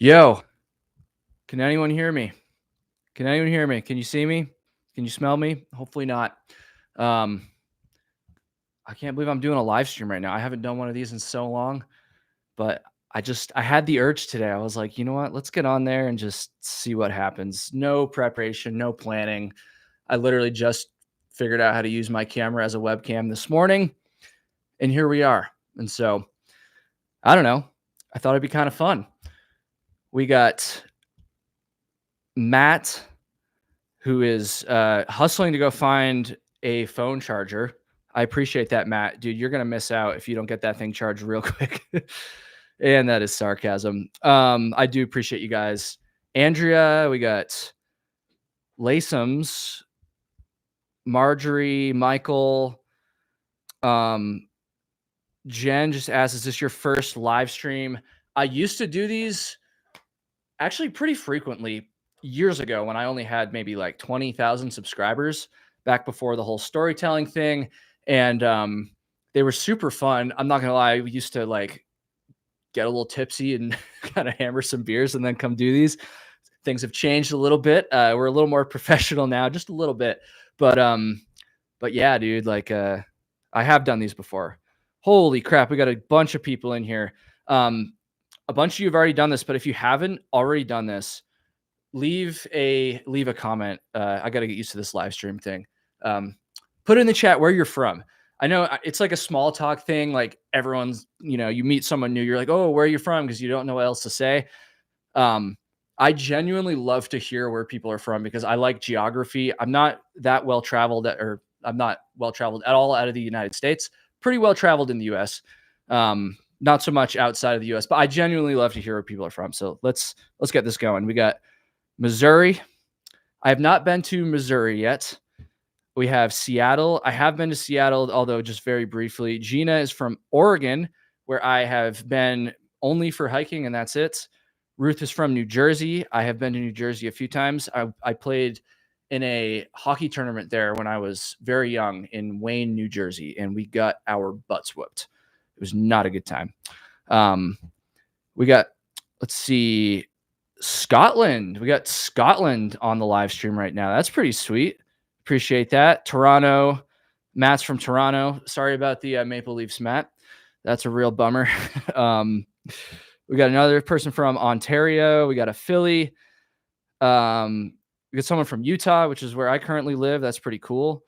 Yo, can anyone hear me? Can anyone hear me? Can you see me? Can you smell me? Hopefully not. Um, I can't believe I'm doing a live stream right now. I haven't done one of these in so long, but I had the urge today. I was like, you know what? Let's get on there and just see what happens. No preparation, no planning. I literally just figured out how to use my camera as a webcam this morning, and here we are. And so, I don't know. I thought it'd be kind of fun. We got Matt, who is hustling to go find a phone charger. I appreciate that, Matt. Dude, you're going to miss out if you don't get that thing charged real quick. And that is sarcasm. I do appreciate you guys. Andrea, we got Lasums, Marjorie, Michael. Jen just asked, is this your first live stream? I used to do these actually pretty frequently years ago when I only had maybe like 20,000 subscribers back before the whole storytelling thing. And they were super fun. I'm not going to lie. We used to like get a little tipsy and kind of hammer some beers and then come do these. Things have changed a little bit. We're a little more professional now, just a little bit. But yeah, dude, like I have done these before. Holy crap. We got a bunch of people in here. A bunch of you have already done this, but if you haven't already done this, leave a comment. I got to get used to this live stream thing. Put in the chat where you're from. I know it's like a small talk thing. Like everyone's, you meet someone new, you're like, oh, where are you from? Because you don't know what else to say. I genuinely love to hear where people are from because I like geography. I'm not that well traveled, or I'm not well traveled at all out of the United States. Pretty well traveled in the U.S. Not so much outside of the U.S., but I genuinely love to hear where people are from. So let's get this going. We got Missouri. I have not been to Missouri yet. We have Seattle. I have been to Seattle, although just very briefly. Gina is from Oregon, where I have been only for hiking, and that's it. Ruth is from New Jersey. I have been to New Jersey a few times. I played in a hockey tournament there when I was very young in Wayne, New Jersey, and we got our butts whooped. It was not a good time. We got, let's see, Scotland. We got Scotland on the live stream right now. That's pretty sweet. Appreciate that. Toronto. Matt's from Toronto. Sorry about the Maple Leafs, Matt. That's a real bummer. We got another person from Ontario. We got a Philly. We got someone from Utah, which is where I currently live. That's pretty cool.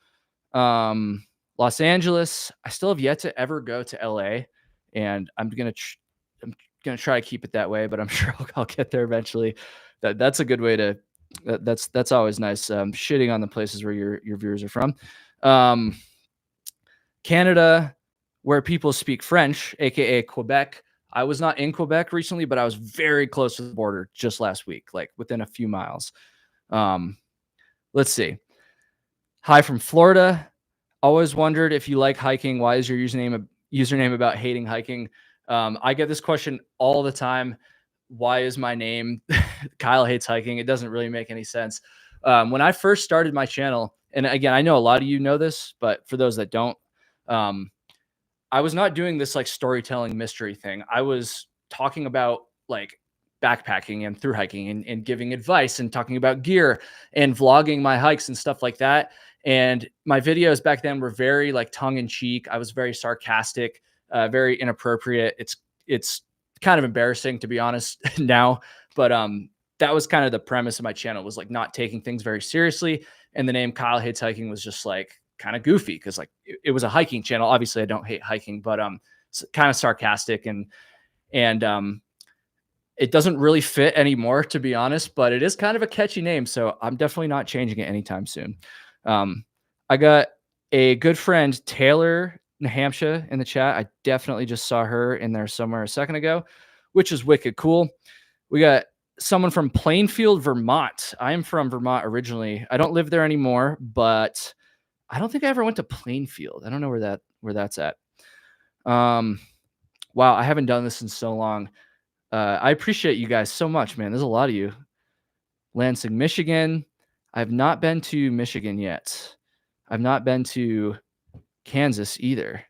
Los Angeles. I still have yet to ever go to LA, and I'm gonna try to keep it that way, but I'm sure I'll get there eventually. That's a good way to. That's always nice. Shitting on the places where your viewers are from. Canada, where people speak French, aka Quebec. I was not in Quebec recently, but I was very close to the border just last week, like within a few miles. Let's see. Hi from Florida. Always wondered if you like hiking. Why is your username about hating hiking? I get this question all the time. Why is my name Kyle Hates Hiking? It doesn't really make any sense. When I first started my channel, and again, I know a lot of you know this, but for those that don't, I was not doing this like storytelling mystery thing. I was talking about like backpacking and through hiking and giving advice and talking about gear and vlogging my hikes and stuff like that. And my videos back then were very like tongue in cheek. I was very sarcastic, very inappropriate. It's kind of embarrassing to be honest now, but that was kind of the premise of my channel, was like not taking things very seriously. And the name Kyle Hates Hiking was just like kind of goofy because like it was a hiking channel. Obviously I don't hate hiking, but kind of sarcastic and it doesn't really fit anymore, to be honest, but it is kind of a catchy name. So I'm definitely not changing it anytime soon. I got a good friend, Taylor, Hampshire, in the chat. I definitely just saw her in there somewhere a second ago, which is wicked cool. We got someone from Plainfield, Vermont. I'm from Vermont originally. I don't live there anymore, but I don't think I ever went to Plainfield. I don't know where that's at. Wow, I haven't done this in so long. I appreciate you guys so much, man. There's a lot of you. Lansing, Michigan. I've not been to Michigan yet. I've not been to Kansas either.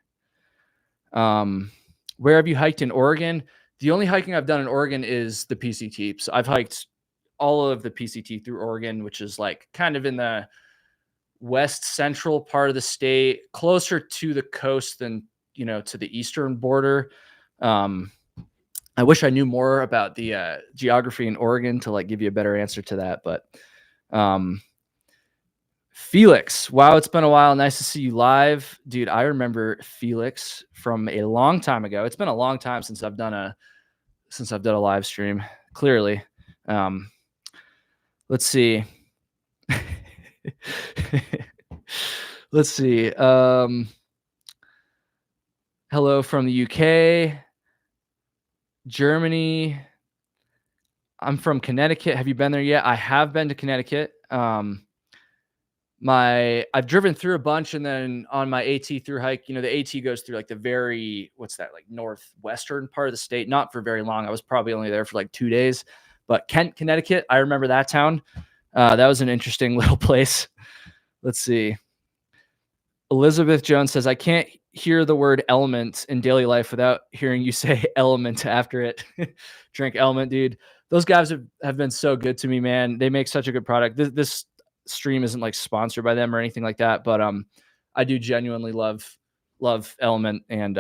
Where have you hiked in Oregon? The only hiking I've done in Oregon is the PCT. So I've hiked all of the PCT through Oregon, which is like kind of in the west central part of the state, closer to the coast than, to the eastern border. I wish I knew more about the geography in Oregon to like give you a better answer to that. But Felix, wow, it's been a while. Nice to see you live, dude. I remember Felix from a long time ago. It's been a long time since I've done a live stream. Clearly, let's see. Let's see. Hello from the UK, Germany. I'm from Connecticut. Have you been there yet? I have been to Connecticut. I've driven through a bunch, and then on my AT through hike, the AT goes through like the very, what's that, like northwestern part of the state, not for very long. I was probably only there for like 2 days, but Kent, Connecticut, I remember that town. That was an interesting little place. Let's see. Elizabeth Jones says, I can't hear the word element in daily life without hearing you say element after it. Drink Element, dude. Those guys have been so good to me, man. They make such a good product. This stream isn't like sponsored by them or anything like that, but I do genuinely love Element, and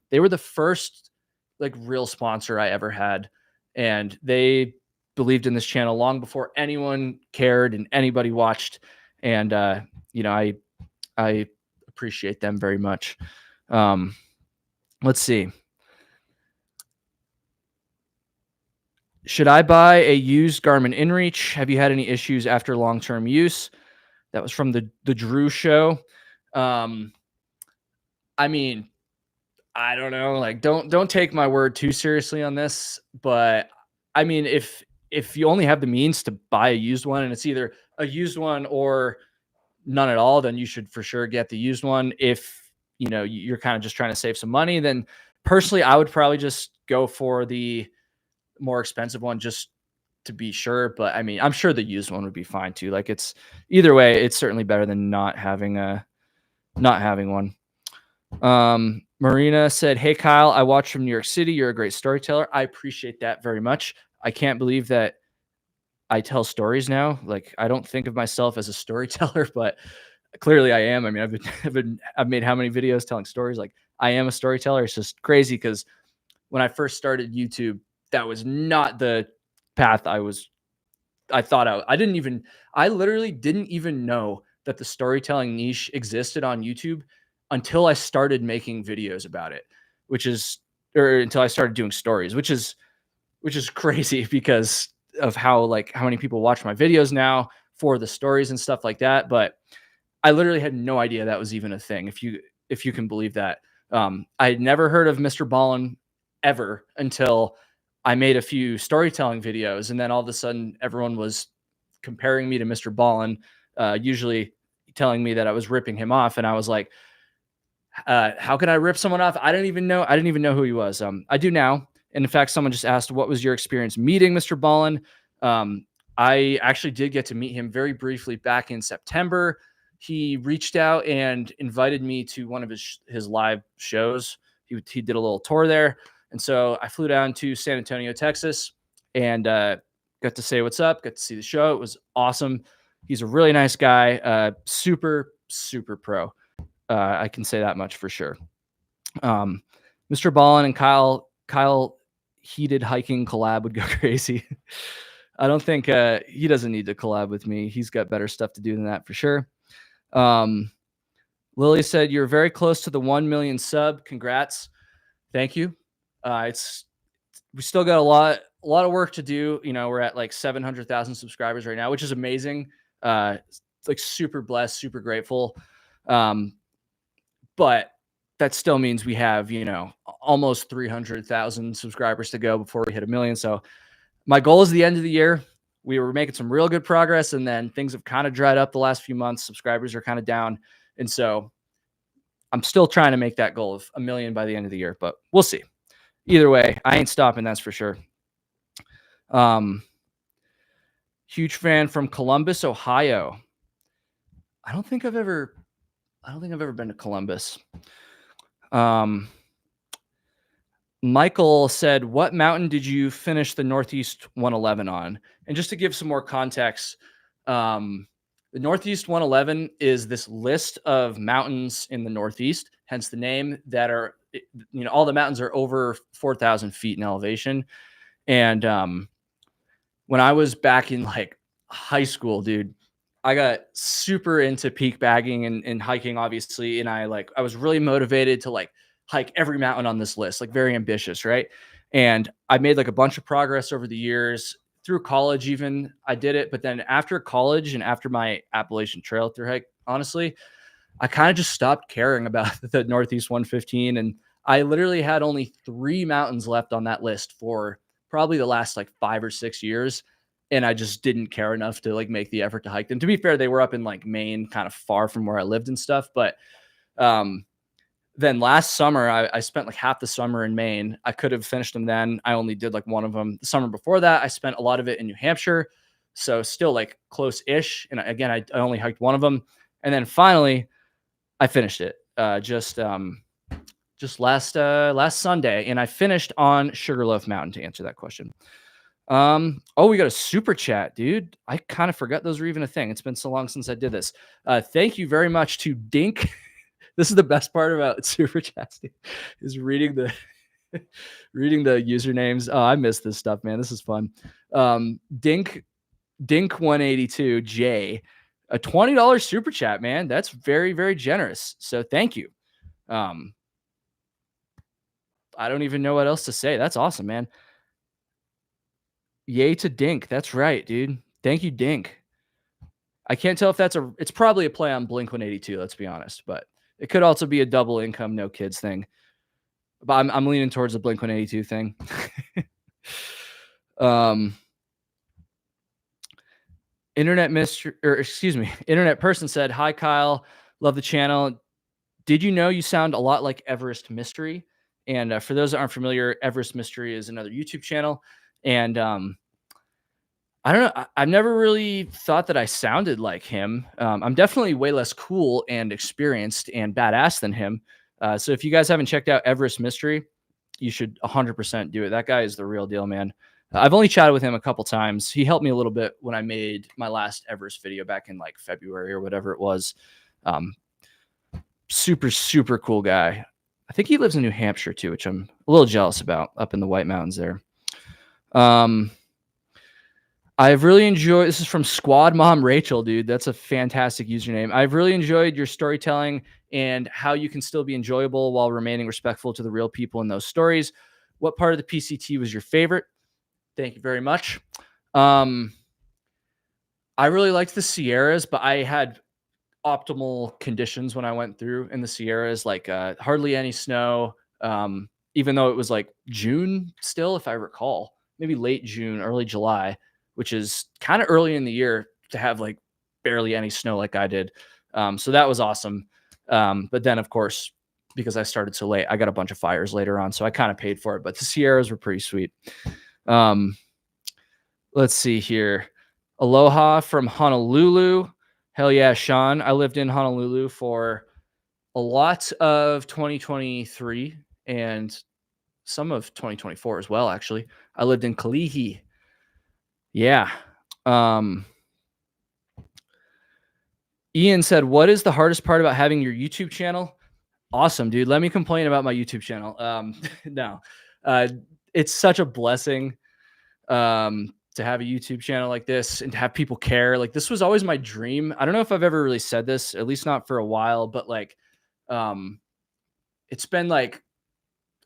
they were the first like real sponsor I ever had, and they believed in this channel long before anyone cared and anybody watched, and I appreciate them very much. Let's see. Should I buy a used Garmin InReach? Have you had any issues after long-term use? That was from the Drew show. I mean, I don't know. Like, don't take my word too seriously on this, but I mean, if you only have the means to buy a used one, and it's either a used one or none at all, then you should for sure get the used one. If you're kind of just trying to save some money, then personally I would probably just go for the more expensive one just to be sure. But I mean, I'm sure the used one would be fine too. Like, it's either way, it's certainly better than not having one. Marina said, hey Kyle, I watched from New York City. You're a great storyteller. I appreciate that very much. I can't believe that I tell stories now. Like, I don't think of myself as a storyteller, but clearly I am. I mean, I've made how many videos telling stories? Like, I am a storyteller. It's just crazy because when I first started YouTube, that was not the path I literally didn't even know that the storytelling niche existed on YouTube until I started making videos about it, until I started doing stories, which is crazy because of how many people watch my videos now for the stories and stuff like that. But I literally had no idea that was even a thing. If you can believe that. I had never heard of Mr. Ballin ever until I made a few storytelling videos. And then all of a sudden everyone was comparing me to Mr. Ballin, usually telling me that I was ripping him off. And I was like, how could I rip someone off? I didn't even know who he was. I do now. And in fact, someone just asked, what was your experience meeting Mr. Ballin? I actually did get to meet him very briefly back in September. He reached out and invited me to one of his live shows. He did a little tour there. And so I flew down to San Antonio, Texas, and got to say what's up, got to see the show. It was awesome. He's a really nice guy, super, super pro. I can say that much for sure. Mr. Ballin and Kyle heated hiking collab would go crazy. I don't think he doesn't need to collab with me. He's got better stuff to do than that for sure. Lily said, you're very close to the 1 million sub. Congrats. Thank you. We still got a lot of work to do. We're at like 700,000 subscribers right now, which is amazing. Like super blessed, super grateful. But that still means we have, almost 300,000 subscribers to go before we hit 1 million. So my goal is the end of the year. We were making some real good progress, and then things have kind of dried up the last few months. Subscribers are kind of down. And so I'm still trying to make that goal of 1 million by the end of the year, but we'll see. Either way, I ain't stopping, that's for sure. Huge fan from Columbus, Ohio. I don't think I've ever been to Columbus. Michael said, "What mountain did you finish the Northeast 111 on?" And just to give some more context, the Northeast 111 is this list of mountains in the Northeast, hence the name, that are, all the mountains are over 4,000 feet in elevation. And when I was back in like high school, dude, I got super into peak bagging and hiking, obviously. And I was really motivated to like hike every mountain on this list, like very ambitious, right? And I made like a bunch of progress over the years. Through college, even I did it. But then after college and after my Appalachian Trail through hike, honestly, I kind of just stopped caring about the Northeast 115. And I literally had only 3 mountains left on that list for probably the last like 5 or 6 years. And I just didn't care enough to like make the effort to hike them. To be fair, they were up in like Maine, kind of far from where I lived and stuff. But um, then last summer, I spent like half the summer in Maine. I could have finished them then. I only did like one of them. The summer before that, I spent a lot of it in New Hampshire. So still like close-ish. And again, I only hiked one of them. And then finally, I finished it just last Sunday, and I finished on Sugarloaf Mountain, to answer that question. Oh, we got a super chat, dude. I kind of forgot those were even a thing. It's been so long since I did this. Thank you very much to Dink. This is the best part about super chats, dude, is reading the reading the usernames. Oh, I miss this stuff, man. This is fun. Dink 182 J, a $20 super chat, man. That's very, very generous. So thank you. I don't even know what else to say. That's awesome, man. Yay to Dink. That's right, dude. Thank you, Dink. I can't tell if it's probably a play on Blink 182, let's be honest, but it could also be a double income, no kids thing. But I'm leaning towards the Blink 182 thing. Internet person said, "Hi, Kyle. Love the channel. Did you know you sound a lot like Everest Mystery?" And for those that aren't familiar, Everest Mystery is another YouTube channel. And I don't know. I've never really thought that I sounded like him. I'm definitely way less cool and experienced and badass than him. So if you guys haven't checked out Everest Mystery, you should 100% do it. That guy is the real deal, man. I've only chatted with him a couple times. He helped me a little bit when I made my last Everest video back in like February or whatever it was. Super, super cool guy. I think he lives in New Hampshire too, which I'm a little jealous about, up in the White Mountains there. I've really enjoyed, this is from Squad Mom Rachel, dude. That's a fantastic username. I've really enjoyed your storytelling and how you can still be enjoyable while remaining respectful to the real people in those stories. What part of the PCT was your favorite? Thank you very much. I really liked the Sierras, but I had optimal conditions when I went through in the Sierras, like hardly any snow, even though it was like June still, if I recall, maybe late June, early July, which is kind of early in the year to have like barely any snow like I did. So that was awesome. But then, of course, because I started so late, I got a bunch of fires later on, so I kind of paid for it. But the Sierras were pretty sweet. Let's see here. Aloha from Honolulu. Hell yeah, Sean. I lived in Honolulu for a lot of 2023 and some of 2024 as well, actually. I lived in Kalihi. Yeah. Ian said, "What is the hardest part about having your YouTube channel?" Awesome, dude. Let me complain about my YouTube channel. No. It's such a blessing to have a YouTube channel like this and to have people care. Like, this was always my dream. I don't know if I've ever really said this, at least not for a while, but like, it's been like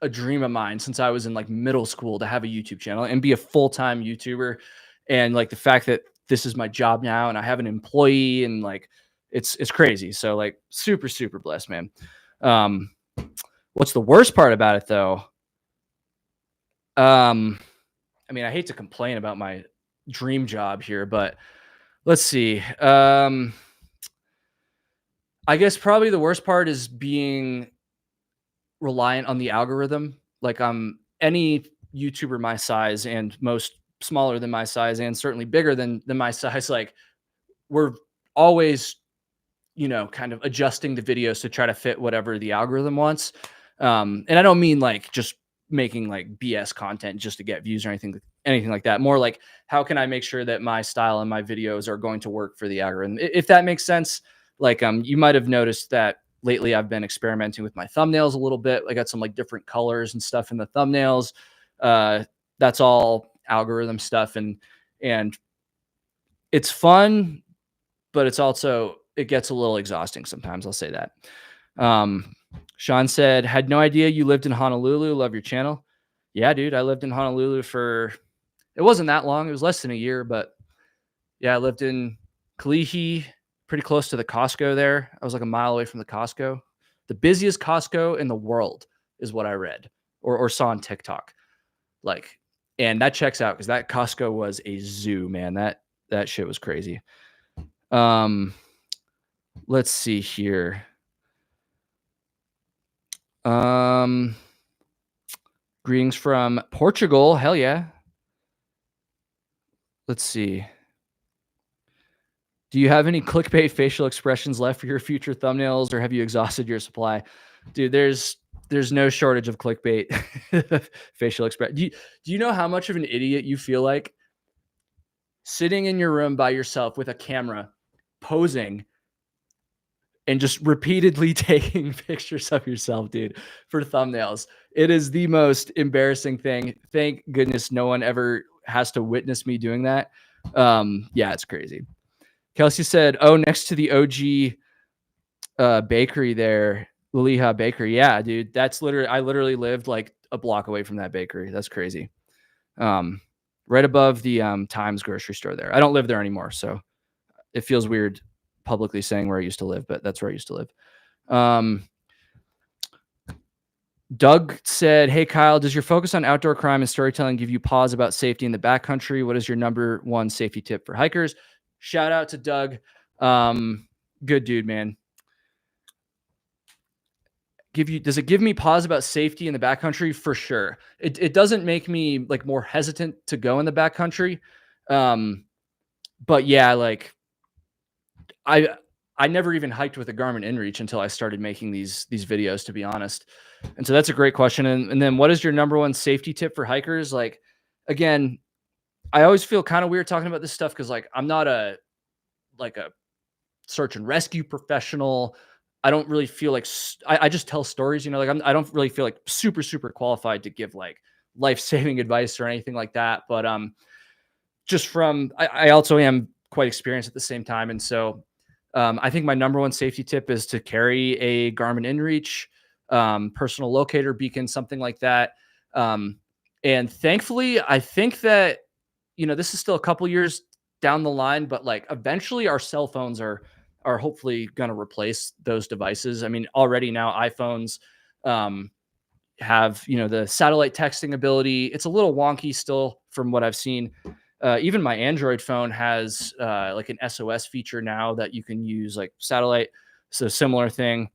a dream of mine since I was in like middle school to have a YouTube channel and be a full-time YouTuber. And like the fact that this is my job now and I have an employee and like, it's crazy. So like super, super blessed, man. What's the worst part about it though? I mean, I hate to complain about my dream job here, but let's see. I guess probably the worst part is being reliant on the algorithm. Like, any YouTuber my size and most smaller than my size and certainly bigger than my size, like, we're always, kind of adjusting the videos to try to fit whatever the algorithm wants. And I don't mean like just making like BS content just to get views or anything like that. More like, how can I make sure that my style and my videos are going to work for the algorithm? If that makes sense. Like, you might have noticed that lately I've been experimenting with my thumbnails a little bit. I got some like different colors and stuff in the thumbnails. That's all algorithm stuff. And it's fun, but it's also, it gets a little exhausting sometimes. I'll say that. Sean said, had no idea you lived in Honolulu. Love your channel. Yeah, dude, I lived in Honolulu it wasn't that long. It was less than a year, but yeah, I lived in Kalihi, pretty close to the Costco there. I was like a mile away from the Costco. The busiest Costco in the world is what I read or saw on TikTok. Like, and that checks out because that Costco was a zoo, man. That shit was crazy. Let's see here. Greetings from Portugal. Hell yeah. Let's see. Do you have any clickbait facial expressions left for your future thumbnails, or have you exhausted your supply? Dude, there's no shortage of clickbait facial expression. Do you know how much of an idiot you feel like sitting in your room by yourself with a camera, posing, and just repeatedly taking pictures of yourself, dude, for thumbnails? It is the most embarrassing thing. Thank goodness no one ever has to witness me doing that. Yeah, it's crazy. Kelsey said, oh, next to the OG bakery there, Laliha Bakery. Yeah, dude, I literally lived like a block away from that bakery. That's crazy. Right above the Times grocery store there. I don't live there anymore, so it feels weird publicly saying where I used to live, but that's where I used to live. Doug said, hey, Kyle, does your focus on outdoor crime and storytelling give you pause about safety in the backcountry? What is your number one safety tip for hikers? Shout out to Doug. Good dude, man. Does it give me pause about safety in the backcountry? For sure. It doesn't make me like more hesitant to go in the backcountry. But yeah, like I never even hiked with a Garmin InReach until I started making these videos, to be honest. And so that's a great question. And then what is your number one safety tip for hikers? Like, again, I always feel kind of weird talking about this stuff because like I'm not a search and rescue professional. I don't really feel like I just tell stories, you know, like I don't really feel like super qualified to give like life-saving advice or anything like that. But just from I also am quite experienced at the same time. And so I think my number one safety tip is to carry a Garmin InReach, personal locator beacon, something like that. And thankfully, I think that, you know, this is still a couple years down the line, but like eventually our cell phones are hopefully going to replace those devices. I mean, already now iPhones have, you know, the satellite texting ability. It's a little wonky still from what I've seen. Even my Android phone has like an SOS feature now that you can use like satellite. So similar thing.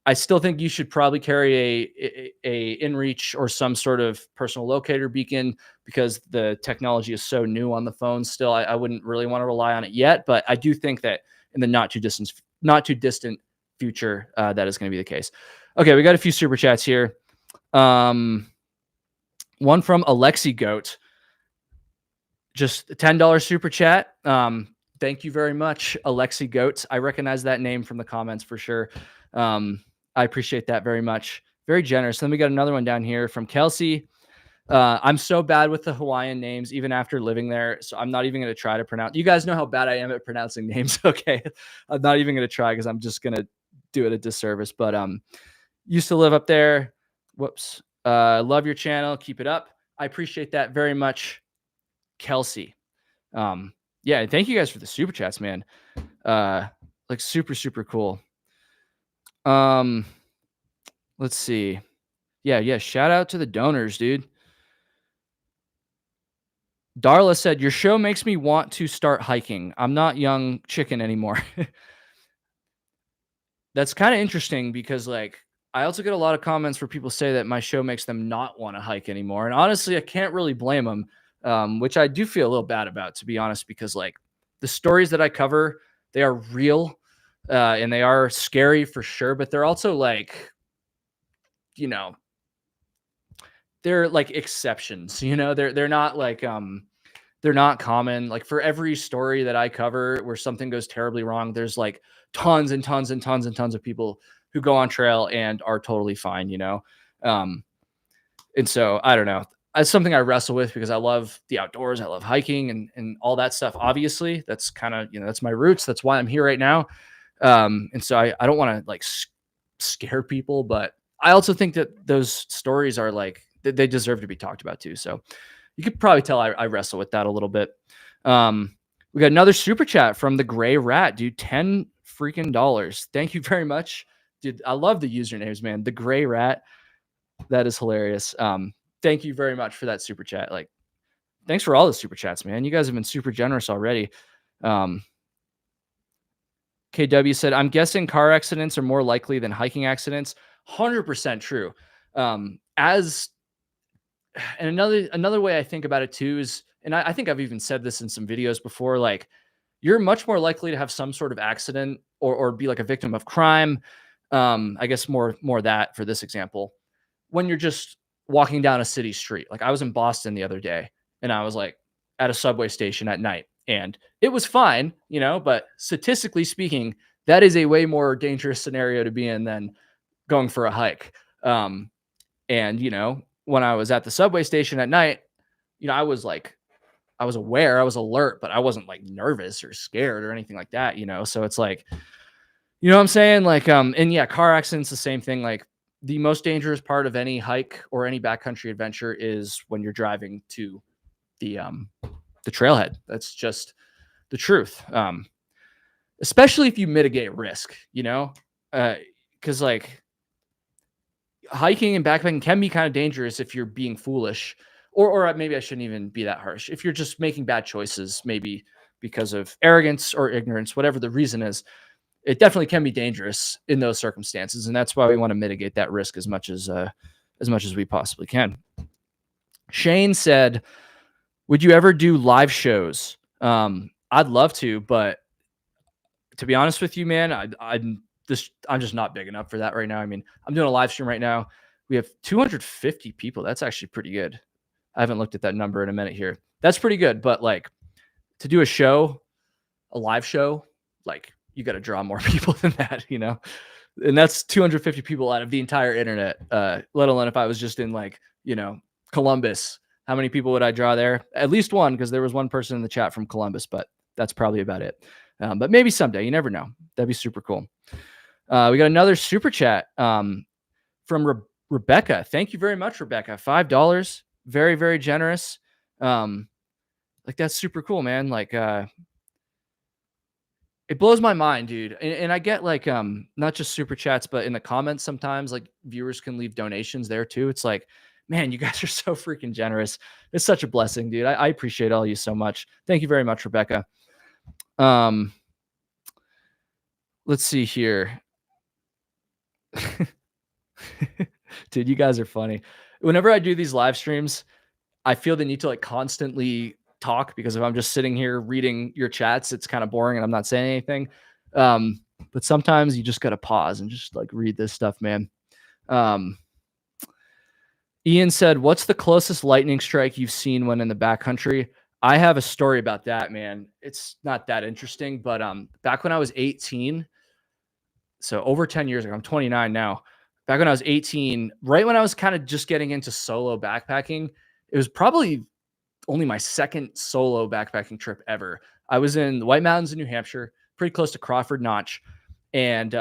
I still think you should probably carry a InReach or some sort of personal locator beacon because the technology is so new on the phone still. I wouldn't really want to rely on it yet, but I do think that in the not too distant future, that is going to be the case. Okay, we got a few super chats here. One from Alexi Goat. Just a $10 super chat. Thank you very much, Alexi Goat. I recognize that name from the comments for sure. I appreciate that very much. Very generous. Then we got another one down here from Kelsey. I'm so bad with the Hawaiian names, even after living there. So I'm not even going to try to pronounce. You guys know how bad I am at pronouncing names. Okay. I'm not even going to try because I'm just going to do it a disservice. But used to live up there. Whoops. Love your channel. Keep it up. I appreciate that very much, Kelsey. Yeah, thank you guys for the super chats, man. Like super cool. Let's see. Yeah. Shout out to the donors, dude. Darla said, your show makes me want to start hiking. I'm not young chicken anymore. That's kind of interesting because like I also get a lot of comments where people say that my show makes them not want to hike anymore. And honestly, I can't really blame them, which I do feel a little bad about, to be honest, because like the stories that I cover, they are real and they are scary for sure, but they're also like, you know, they're like exceptions, you know, they're not like, they're not common. Like for every story that I cover where something goes terribly wrong, there's like tons and tons and tons and tons of people who go on trail and are totally fine, you know? Um, and so I don't know. It's something I wrestle with because I love the outdoors. I love hiking and all that stuff. Obviously, that's kind of, you know, that's my roots. That's why I'm here right now. And so I don't want to like scare people, but I also think that those stories are like, they deserve to be talked about too. So you could probably tell I wrestle with that a little bit. We got another super chat from the Gray Rat, dude. $10 freaking. Thank you very much, dude. I love the usernames, man. The Gray Rat. That is hilarious. Thank you very much for that super chat. Like, thanks for all the super chats, man. You guys have been super generous already. KW said, I'm guessing car accidents are more likely than hiking accidents. 100% true. And another way I think about it too is, and I think I've even said this in some videos before, like you're much more likely to have some sort of accident or be like a victim of crime. I guess more that for this example, when you're just walking down a city street. Like I was in Boston the other day and I was like at a subway station at night and it was fine, you know, but statistically speaking, that is a way more dangerous scenario to be in than going for a hike. And, you know, when I was at the subway station at night, you know, I was aware, I was alert, but I wasn't like nervous or scared or anything like that, you know? So it's like, you know what I'm saying? Like, and yeah, car accidents, the same thing. Like the most dangerous part of any hike or any backcountry adventure is when you're driving to the trailhead. That's just the truth. Especially if you mitigate risk, you know, cause like, hiking and backpacking can be kind of dangerous if you're being foolish, or maybe I shouldn't even be that harsh. If you're just making bad choices, maybe because of arrogance or ignorance, whatever the reason is, it definitely can be dangerous in those circumstances. And that's why we want to mitigate that risk as much as we possibly can. Shane said, would you ever do live shows? I'd love to, but to be honest with you, man, I'm just not big enough for that right now. I mean, I'm doing a live stream right now. We have 250 people. That's actually pretty good. I haven't looked at that number in a minute here. That's pretty good. But like to do a live show, like you got to draw more people than that, you know? And that's 250 people out of the entire internet, let alone if I was just in like, you know, Columbus. How many people would I draw there? At least one, because there was one person in the chat from Columbus, but that's probably about it. But maybe someday, you never know. That'd be super cool. We got another super chat from Rebecca. Thank you very much, Rebecca. $5. Very, very generous. Like that's super cool, man. Like, it blows my mind, dude. And I get like, not just super chats, but in the comments, sometimes like viewers can leave donations there too. It's like, man, you guys are so freaking generous. It's such a blessing, dude. I appreciate all you so much. Thank you very much, Rebecca. Let's see here. Dude, you guys are funny. Whenever I do these live streams, I feel the need to like constantly talk because if I'm just sitting here reading your chats, it's kind of boring and I'm not saying anything. But sometimes you just got to pause and just like read this stuff, man. Ian said, what's the closest lightning strike you've seen when in the backcountry? I have a story about that, man. It's not that interesting, but back when I was 18, so over 10 years ago, I'm 29 now. Back when I was 18, right when I was kind of just getting into solo backpacking, it was probably only my second solo backpacking trip ever. I was in the White Mountains in New Hampshire, pretty close to Crawford Notch. And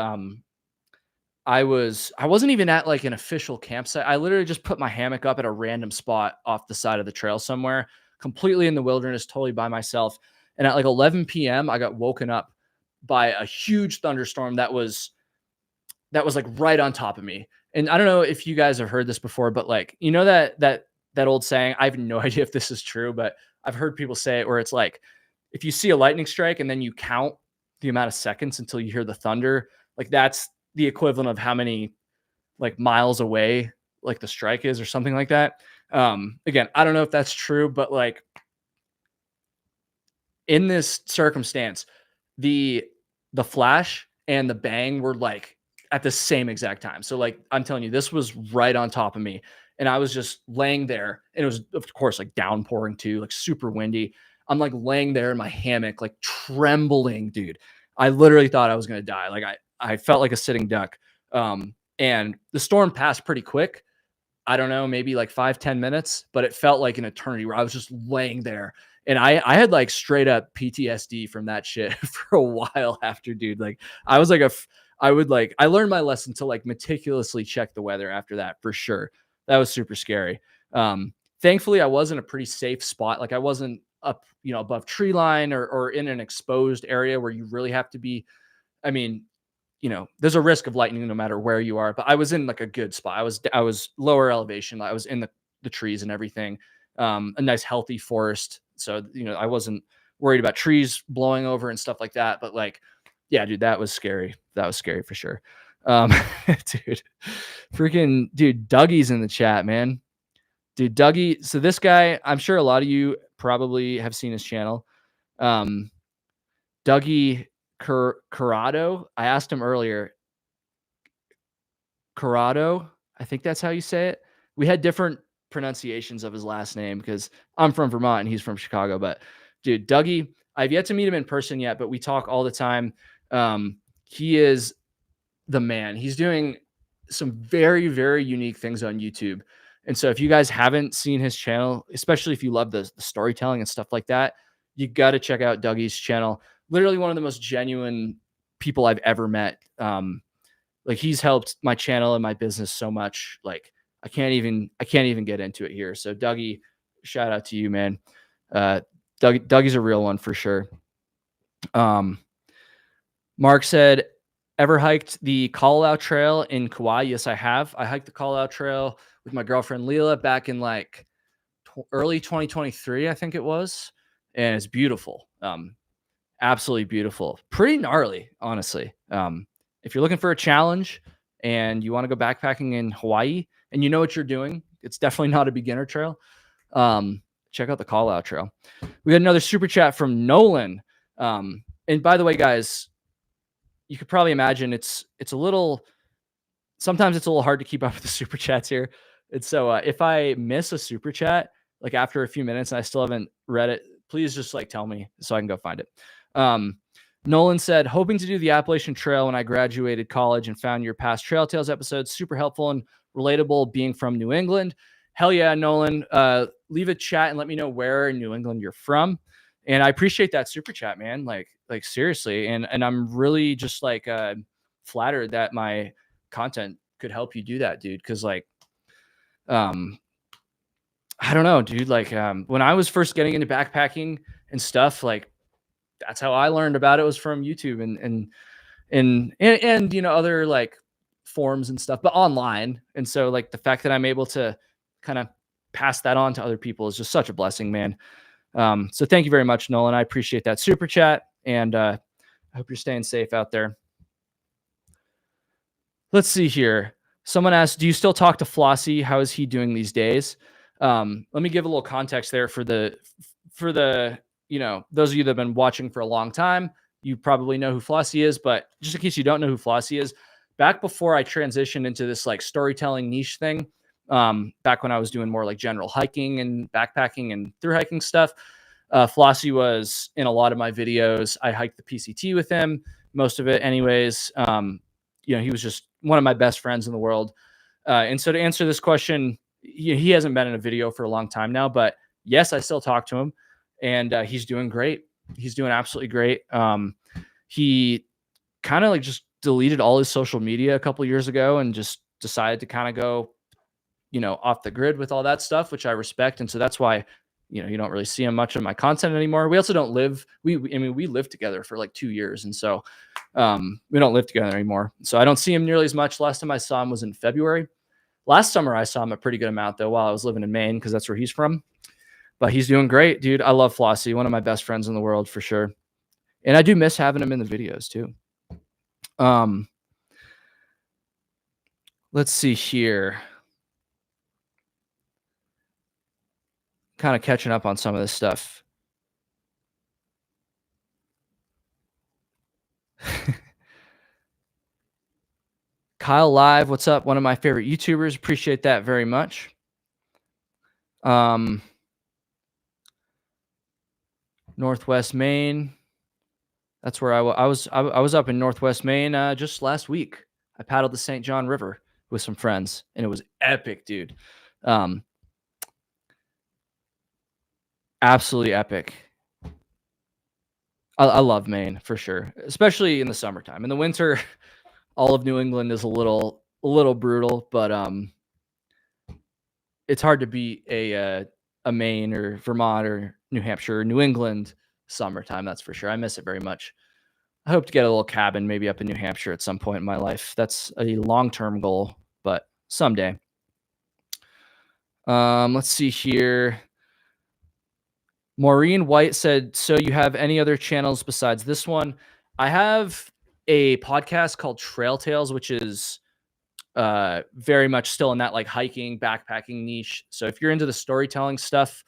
I wasn't even at like an official campsite. I literally just put my hammock up at a random spot off the side of the trail somewhere, completely in the wilderness, totally by myself. And at like 11 p.m., I got woken up by a huge thunderstorm that was like right on top of me. And I don't know if you guys have heard this before, but like, you know, that old saying, I have no idea if this is true, but I've heard people say it where it's like, if you see a lightning strike and then you count the amount of seconds until you hear the thunder, like that's the equivalent of how many like miles away like the strike is or something like that. Again, I don't know if that's true, but like in this circumstance, the flash and the bang were like at the same exact time. So like I'm telling you, this was right on top of me. and I was just laying there, and it was of course like downpouring too, like super windy. I'm like laying there in my hammock, like trembling, dude. I literally thought I was gonna die. Like I felt like a sitting duck. And the storm passed pretty quick. I don't know, maybe like 5-10 minutes, but it felt like an eternity where I was just laying there. And I had like straight up PTSD from that shit for a while after, dude. Like I was like I would like, I learned my lesson to like meticulously check the weather after that for sure. That was super scary. Thankfully I was in a pretty safe spot. Like I wasn't up, above tree line or in an exposed area where you really have to be. I mean, there's a risk of lightning no matter where you are, but I was in like a good spot. I was lower elevation. I was in the trees and everything. A nice healthy forest. So, I wasn't worried about trees blowing over and stuff like that. But like, yeah, dude, that was scary. That was scary for sure. Dude, dude, Dougie's in the chat, man. Dude, Dougie. So this guy, I'm sure a lot of you probably have seen his channel. Dougie Corrado. I asked him earlier. Corrado, I think that's how you say it. We had different pronunciations of his last name because I'm from Vermont and he's from Chicago. But dude, Dougie, I've yet to meet him in person yet, but we talk all the time. He is the man. He's doing some very, very unique things on YouTube. And so if you guys haven't seen his channel, especially if you love the storytelling and stuff like that, you got to check out Dougie's channel. Literally one of the most genuine people I've ever met. Like he's helped my channel and my business so much. Like I can't even get into it here. So Dougie, shout out to you, man. Dougie's a real one for sure. Mark said, ever hiked the Collabs Trail in Kauai? Yes, I have. I hiked the Collabs Trail with my girlfriend Leela back in like early 2023, I think it was. And it's beautiful. Absolutely beautiful. Pretty gnarly, honestly. If you're looking for a challenge and you want to go backpacking in Hawaii and you know what you're doing, it's definitely not a beginner trail. Check out the Collabs Trail. We got another super chat from Nolan. And by the way, guys, you could probably imagine it's a little, sometimes it's a little hard to keep up with the super chats here. And so if I miss a super chat, like after a few minutes and I still haven't read it, please just like tell me so I can go find it. Nolan said, hoping to do the Appalachian Trail when I graduated college and found your past Trail Tales episodes super helpful and relatable being from New England. Hell yeah, Nolan. Leave a chat and let me know where in New England you're from. And I appreciate that super chat, man. Like seriously. And I'm really just like flattered that my content could help you do that, dude. Cause like, I don't know, dude. Like when I was first getting into backpacking and stuff, like that's how I learned about it, was from YouTube and other like forums and stuff, but online. And so like the fact that I'm able to kind of pass that on to other people is just such a blessing, man. So thank you very much, Nolan. I appreciate that super chat, and I hope you're staying safe out there. Let's see here. Someone asked, do you still talk to Flossy? How is he doing these days? Let me give a little context there for the those of you that have been watching for a long time, you probably know who Flossy is, but just in case you don't know who Flossy is, back before I transitioned into this like storytelling niche thing, back when I was doing more like general hiking and backpacking and through hiking stuff, Flossy was in a lot of my videos. I hiked the PCT with him, most of it anyways. He was just one of my best friends in the world. And so to answer this question, he hasn't been in a video for a long time now, but yes, I still talk to him. And he's doing great. He's doing absolutely great. He kind of like just deleted all his social media a couple of years ago and just decided to kind of go, off the grid with all that stuff, which I respect. And so that's why, you don't really see him much of my content anymore. We also don't live. We lived together for like 2 years. And so we don't live together anymore. So I don't see him nearly as much. Last time I saw him was in February. Last summer, I saw him a pretty good amount though, while I was living in Maine, because that's where he's from. But he's doing great, dude. I love Flossy, one of my best friends in the world for sure. And I do miss having him in the videos too. Let's see here. Kind of catching up on some of this stuff. Kyle Live, what's up? One of my favorite YouTubers. Appreciate that very much. Northwest Maine. That's where I was up in Northwest Maine just last week. I paddled the St. John River with some friends, and it was epic, dude. Absolutely epic. I love Maine for sure, especially in the summertime. In the winter, all of New England is a little brutal, but it's hard to beat a Maine or Vermont or New Hampshire or New England summertime. That's for sure. I miss it very much. I hope to get a little cabin maybe up in New Hampshire at some point in my life. That's a long-term goal, but someday. Let's see here. Maureen White said, so you have any other channels besides this one? I have a podcast called Trail Tales, which is very much still in that like hiking, backpacking niche. So if you're into the storytelling stuff,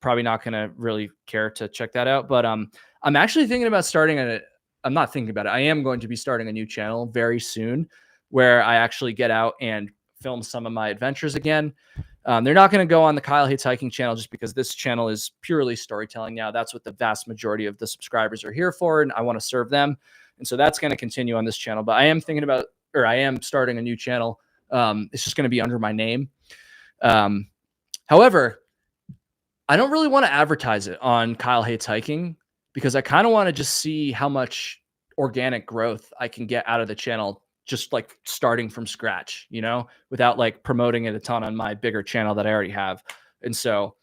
probably not going to really care to check that out. But I'm actually thinking about I'm not thinking about it. I am going to be starting a new channel very soon where I actually get out and film some of my adventures again. They're not going to go on the Kyle Hates Hiking channel just because this channel is purely storytelling now. That's what the vast majority of the subscribers are here for, and I want to serve them. And so that's going to continue on this channel. But I am starting a new channel. It's just going to be under my name. However, I don't really want to advertise it on Kyle Hates Hiking because I kind of want to just see how much organic growth I can get out of the channel, just like starting from scratch, without like promoting it a ton on my bigger channel that I already have. And so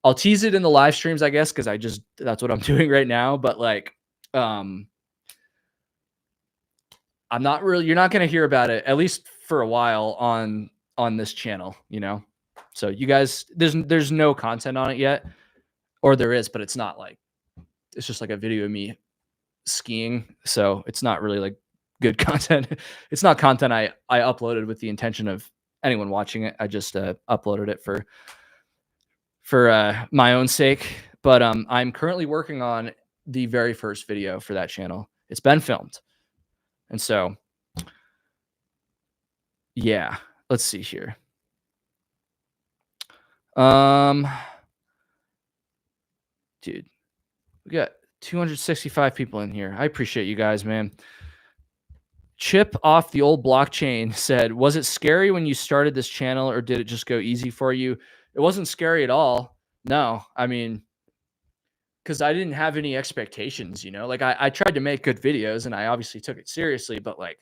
I'll tease it in the live streams, I guess, because that's what I'm doing right now. But like, you're not going to hear about it, at least for a while on this channel, So you guys, there's no content on it yet, or there is, but it's not like, it's just like a video of me skiing. So it's not really like good content. It's not content I uploaded with the intention of anyone watching it. I just uploaded it for my own sake. But I'm currently working on the very first video for that channel. It's been filmed. And so, yeah, let's see here. Dude, we got 265 people in here. I appreciate you guys, man. Chip off the old blockchain said, was it scary when you started this channel or did it just go easy for you? It wasn't scary at all. No, I mean, because I didn't have any expectations, like I tried to make good videos and I obviously took it seriously, but like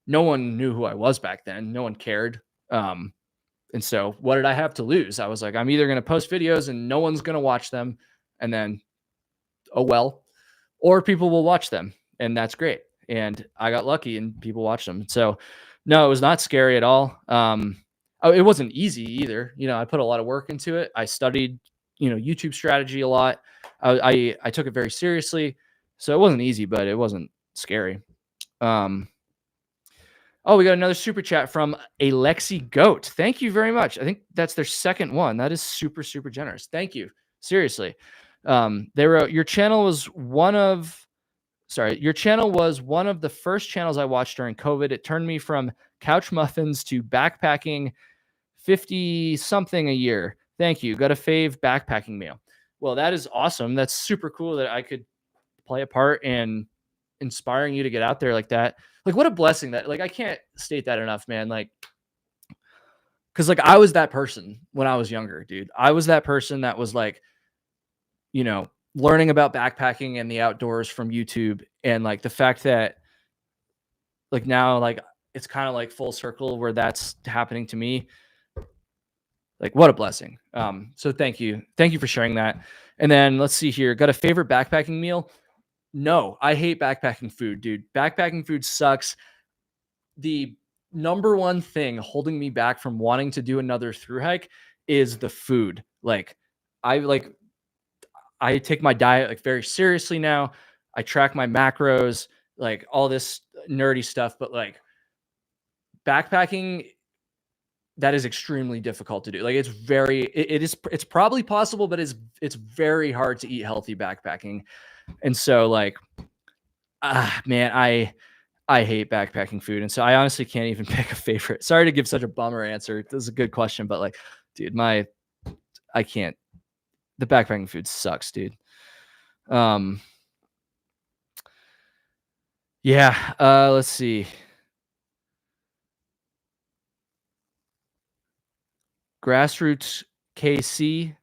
no one knew who I was back then. No one cared. And so what did I have to lose? I was like, I'm either going to post videos and no one's going to watch them. And then, oh, well, or people will watch them and that's great. And I got lucky and people watched them. So no, it was not scary at all. It wasn't easy either. I put a lot of work into it. I studied, YouTube strategy a lot. I took it very seriously. So it wasn't easy, but it wasn't scary. Oh, we got another super chat from Alexi Goat. Thank you very much. I think that's their second one. That is super, super generous. Thank you. Seriously. They wrote, your channel was one of the first channels I watched during COVID. It turned me from couch muffins to backpacking 50 something a year. Thank you. Got a fave backpacking meal. Well, that is awesome. That's super cool that I could play a part in inspiring you to get out there like that. Like, what a blessing that, like, I can't state that enough, man. Like, cause like I was that person when I was younger, dude. I was that person that was like, learning about backpacking and the outdoors from YouTube. And like the fact that like now, like it's kind of like full circle where that's happening to me. Like, what a blessing. So thank you. Thank you for sharing that. And then let's see here. Got a favorite backpacking meal? No, I hate backpacking food, dude. Backpacking food sucks. The number one thing holding me back from wanting to do another thru hike is the food. Like, I take my diet like very seriously now. I track my macros, like all this nerdy stuff, but like backpacking, that is extremely difficult to do. Like it's probably possible, but it's very hard to eat healthy backpacking. And so like, man, I hate backpacking food. And so I honestly can't even pick a favorite. Sorry to give such a bummer answer. This is a good question, but like dude, I can't. The backpacking food sucks, dude. Yeah. Let's see. Grassroots KC,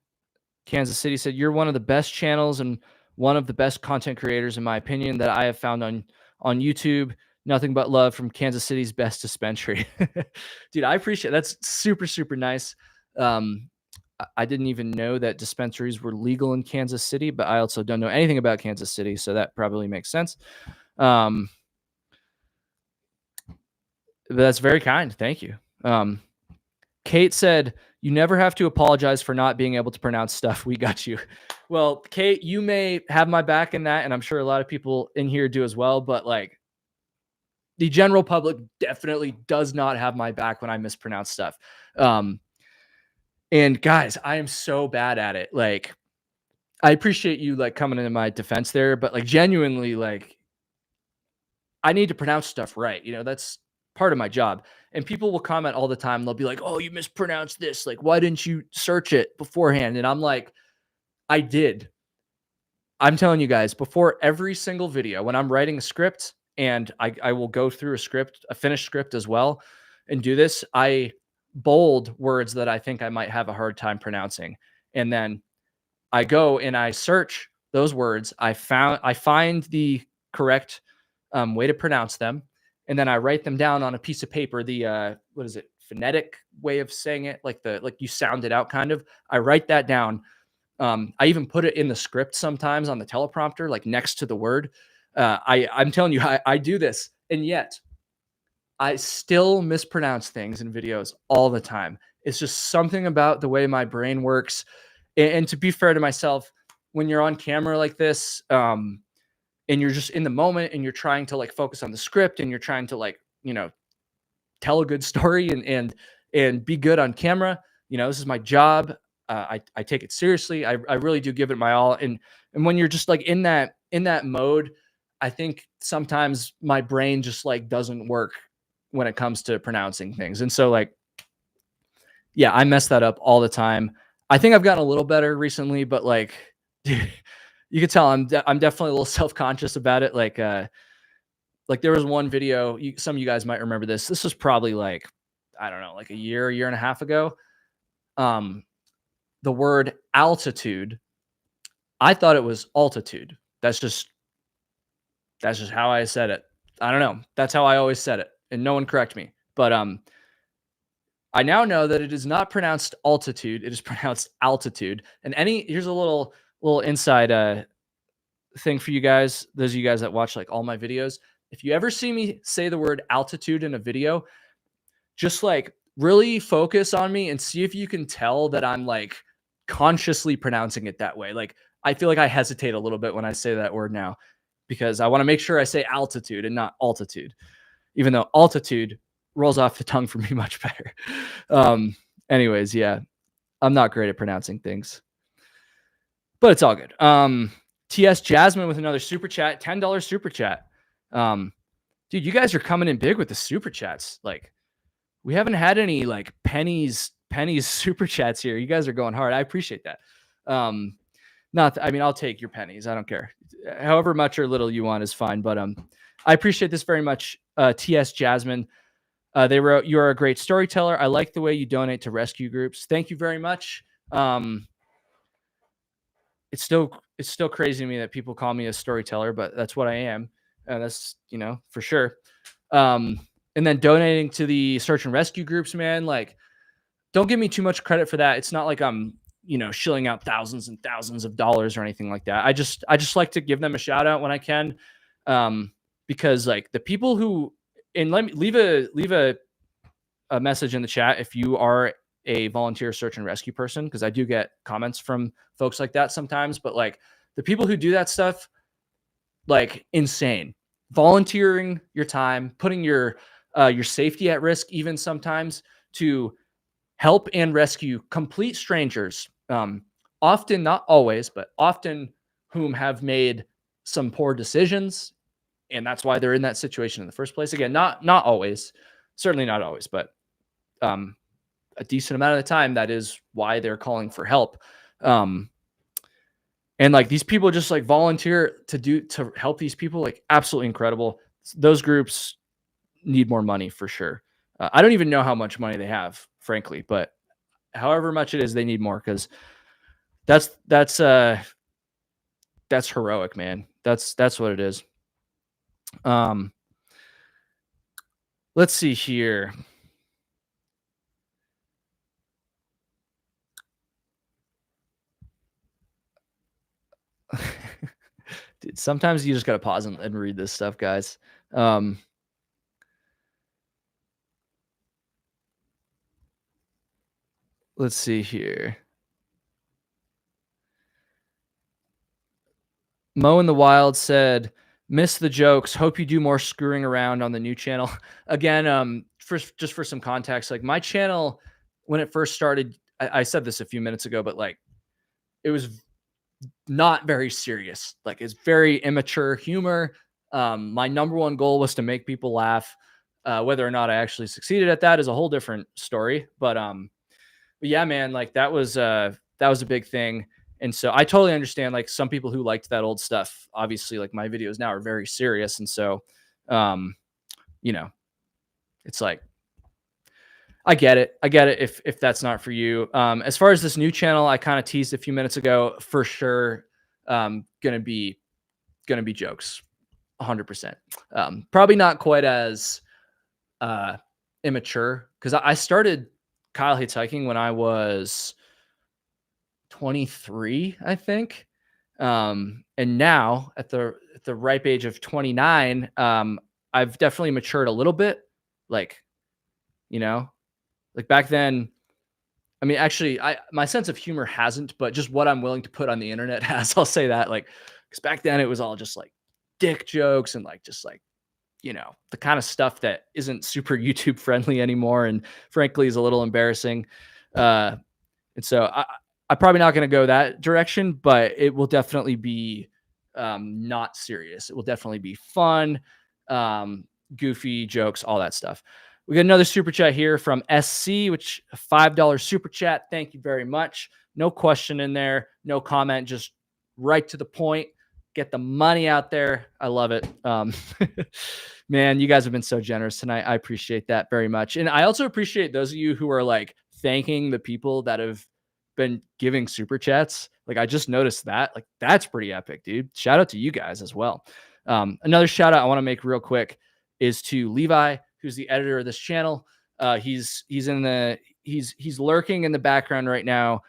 Kansas City said, "You're one of the best channels and one of the best content creators, in my opinion, that I have found on YouTube. Nothing but love from Kansas City's best dispensary." Dude, I appreciate it. That's super, super nice. I didn't even know that dispensaries were legal in Kansas City, but I also don't know anything about Kansas City, so that probably makes sense. But that's very kind. Thank you. Kate said, "You never have to apologize for not being able to pronounce stuff. We got you." Well, Kate, you may have my back in that, and I'm sure a lot of people in here do as well, but like the general public definitely does not have my back when I mispronounce stuff. And guys, I am so bad at it. Like, I appreciate you like coming into my defense there, but like genuinely, like I need to pronounce stuff right. That's part of my job. And people will comment all the time. They'll be like, "Oh, you mispronounced this. Like, why didn't you search it beforehand?" And I'm like, I did. I'm telling you guys, before every single video, when I'm writing a script, and I will go through a finished script as well, and do this, I bold words that I think I might have a hard time pronouncing. And then I go and I search those words. I find the correct way to pronounce them, and then I write them down on a piece of paper. The what is it? Phonetic way of saying it, like you sound it out, kind of. I write that down. I even put it in the script sometimes on the teleprompter, like next to the word. I'm telling you, I do this, and yet I still mispronounce things in videos all the time. It's just something about the way my brain works. And to be fair to myself, when you're on camera like this, and you're just in the moment and you're trying to like focus on the script and you're trying to like, tell a good story and be good on camera. This is my job. I take it seriously. I really do give it my all. And when you're just like in that mode, I think sometimes my brain just like doesn't work when it comes to pronouncing things. And so like, yeah, I mess that up all the time. I think I've gotten a little better recently, but like, dude, you can tell I'm definitely a little self-conscious about it. Like there was one video, some of you guys might remember this. This was probably like, I don't know, like a year and a half ago. The word altitude, I thought it was altitude. That's just how I said it. I don't know. That's how I always said it, and no one correct me. But I now know that it is not pronounced altitude. It is pronounced altitude. And here's a little inside thing for you guys. Those of you guys that watch like all my videos, if you ever see me say the word altitude in a video, just like really focus on me and see if you can tell that I'm like consciously pronouncing it that way. Like I feel like I hesitate a little bit when I say that word now, because I want to make sure I say altitude and not altitude, even though altitude rolls off the tongue for me much better. Anyways, yeah, I'm not great at pronouncing things, but it's all good. TS Jasmine with another super chat, $10 super chat. Dude, you guys are coming in big with the super chats. Like, we haven't had any like pennies super chats here. You guys are going hard. I appreciate that. I'll take your pennies. I don't care. However much or little you want is fine. But I appreciate this very much. TS Jasmine. They wrote, "You are a great storyteller. I like the way you donate to rescue groups." Thank you very much. It's still crazy to me that people call me a storyteller, but that's what I am. That's, for sure. And then donating to the search and rescue groups, man, like, don't give me too much credit for that. It's not like I'm, shilling out thousands and thousands of dollars or anything like that. I just like to give them a shout out when I can. Because like the people who, and let me leave a message in the chat if you are a volunteer search and rescue person, because I do get comments from folks like that sometimes. But like the people who do that stuff, like, insane. Volunteering your time, putting your safety at risk, even sometimes, to help and rescue complete strangers. Often, not always, but often, whom have made some poor decisions, and that's why they're in that situation in the first place. Again, not always, certainly not always, but a decent amount of the time, that is why they're calling for help. And like these people just like volunteer to help these people, like absolutely incredible. Those groups need more money for sure. I don't even know how much money they have, frankly, but however much it is, they need more, because that's heroic, man. That's what it is. Let's see here. Dude, sometimes you just gotta pause and read this stuff, guys. Let's see here. Mo in the Wild said, "Miss the jokes. Hope you do more screwing around on the new channel." Again, for some context, like my channel when it first started, I said this a few minutes ago, but like it was not very serious. Like it's very immature humor. My number one goal was to make people laugh. Whether or not I actually succeeded at that is a whole different story. But yeah, man, like that was a big thing. And so I totally understand like some people who liked that old stuff. Obviously, like my videos now are very serious. And so um, you know, it's like I get it. I get it if that's not for you. As far as this new channel, I kind of teased a few minutes ago, for sure. Gonna be jokes, 100%. Probably not quite as immature, because I started Kyle Hitchhiking when I was 23, I think. And now at the ripe age of 29, I've definitely matured a little bit. Like, you know, like back then, I mean, actually, my sense of humor hasn't, but just what I'm willing to put on the internet has. I'll say that, like, because back then it was all just like dick jokes and like just like the kind of stuff that isn't super YouTube friendly anymore, and frankly is a little embarrassing. And so I'm probably not going to go that direction, but it will definitely be not serious. It will definitely be fun, goofy jokes, all that stuff. We got another super chat here from SC, which $5 super chat. Thank you very much. No question in there, no comment, just right to the point. Get the money out there. I love it. Man, you guys have been so generous tonight. I appreciate that very much. And I also appreciate those of you who are like thanking the people that have been giving super chats. Like I just noticed that. Like that's pretty epic, dude. Shout out to you guys as well. Another shout out I want to make real quick is to Levi, who's the editor of this channel. He's lurking in the background right now,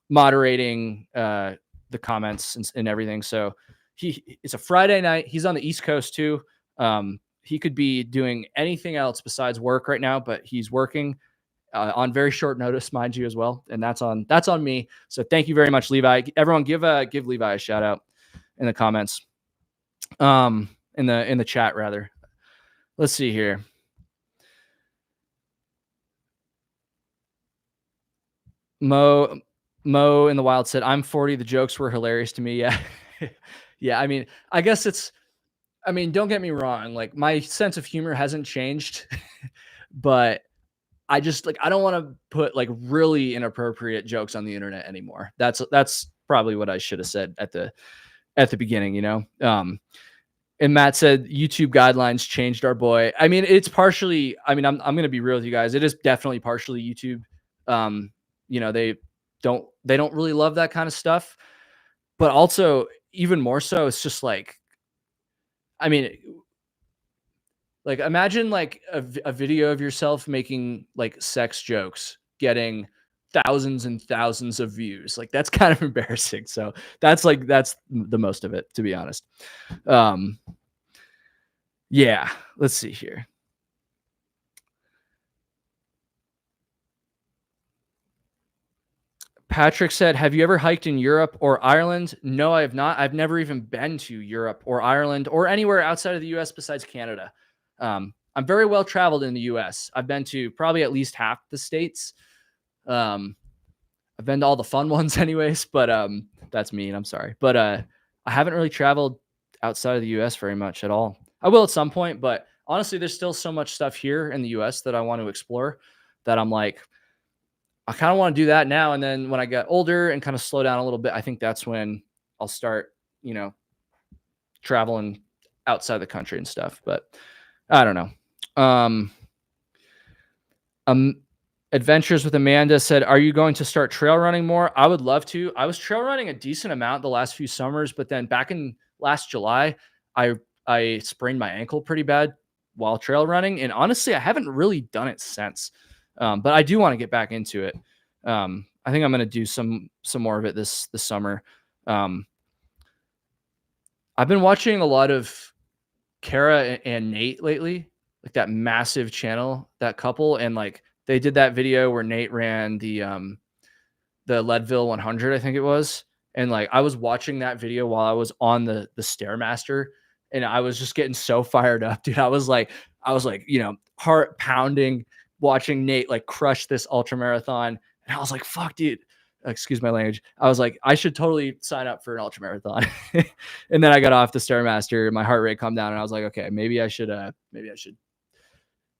moderating the comments and everything. So it's a Friday night. He's on the East Coast too. He could be doing anything else besides work right now, but he's working on very short notice, mind you, as well. And that's on me. So thank you very much, Levi. Everyone give Levi a shout out in the comments. In the chat rather. Let's see here. Mo in the Wild said, "I'm 40. The jokes were hilarious to me." Yeah. Yeah. I mean, I guess don't get me wrong. Like my sense of humor hasn't changed, but I just like, I don't want to put like really inappropriate jokes on the internet anymore. That's probably what I should have said at the beginning, and Matt said YouTube guidelines changed our boy. I mean, it's partially, I'm going to be real with you guys. It is definitely partially YouTube. They don't really love that kind of stuff, but also even more so, it's just like, I mean, like imagine like a video of yourself making like sex jokes getting thousands and thousands of views. Like that's kind of embarrassing. So that's the most of it, to be honest. Yeah, let's see here. Patrick said, "Have you ever hiked in Europe or Ireland?" No, I have not. I've never even been to Europe or Ireland or anywhere outside of the US besides Canada. I'm very well traveled in the US. I've been to probably at least half the states. I've been to all the fun ones anyways, but that's mean. I'm sorry. But I haven't really traveled outside of the US very much at all. I will at some point, but honestly, there's still so much stuff here in the US that I want to explore. that I'm like, I kind of want to do that now. And then when I get older and kind of slow down a little bit, I think that's when I'll start, traveling outside the country and stuff. But I don't know. Um, Adventures with Amanda said, "Are you going to start trail running more?" I would love to. I was trail running a decent amount the last few summers, but then back in last July, I sprained my ankle pretty bad while trail running, and honestly, I haven't really done it since. But I do want to get back into it. I think I'm going to do some more of it this summer. I've been watching a lot of Kara and Nate lately, like that massive channel, that couple, and like they did that video where Nate ran the Leadville 100, I think it was, and like I was watching that video while I was on the Stairmaster, and I was just getting so fired up, dude. I was like, heart pounding, watching Nate like crush this ultra marathon, and I was like, fuck, dude. Excuse my language. I was like, I should totally sign up for an ultra marathon. And then I got off the Stairmaster, my heart rate calmed down, and I was like, okay, maybe I should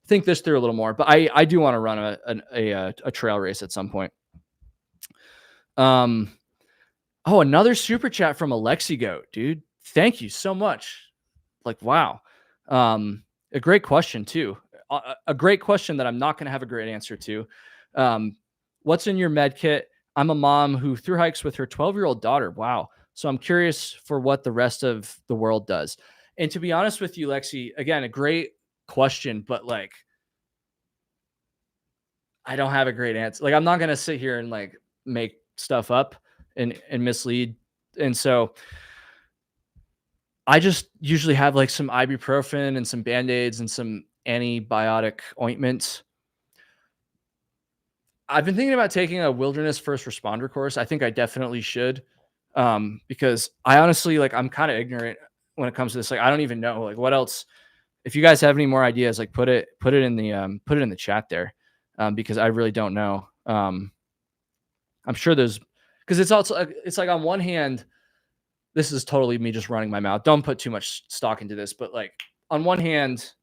think this through a little more. But I do want to run a trail race at some point. Another super chat from Alexi Goat, dude. Thank you so much. Like, wow. A great question too. A great question that I'm not going to have a great answer to. What's in your med kit? I'm a mom who thru hikes with her 12-year-old daughter. Wow. So I'm curious for what the rest of the world does. And to be honest with you, Lexi, again, a great question, but like, I don't have a great answer. Like, I'm not going to sit here and like make stuff up and mislead. And so I just usually have like some ibuprofen and some Band-Aids and some antibiotic ointments. I've been thinking about taking a wilderness first responder course. I think I definitely should. Because I honestly, like, I'm kind of ignorant when it comes to this. Like, I don't even know like what else. If you guys have any more ideas, like put it in the chat there. Because I really don't know. I'm sure there's, because it's also, it's like on one hand, this is totally me just running my mouth. Don't put too much stock into this, but like on one hand,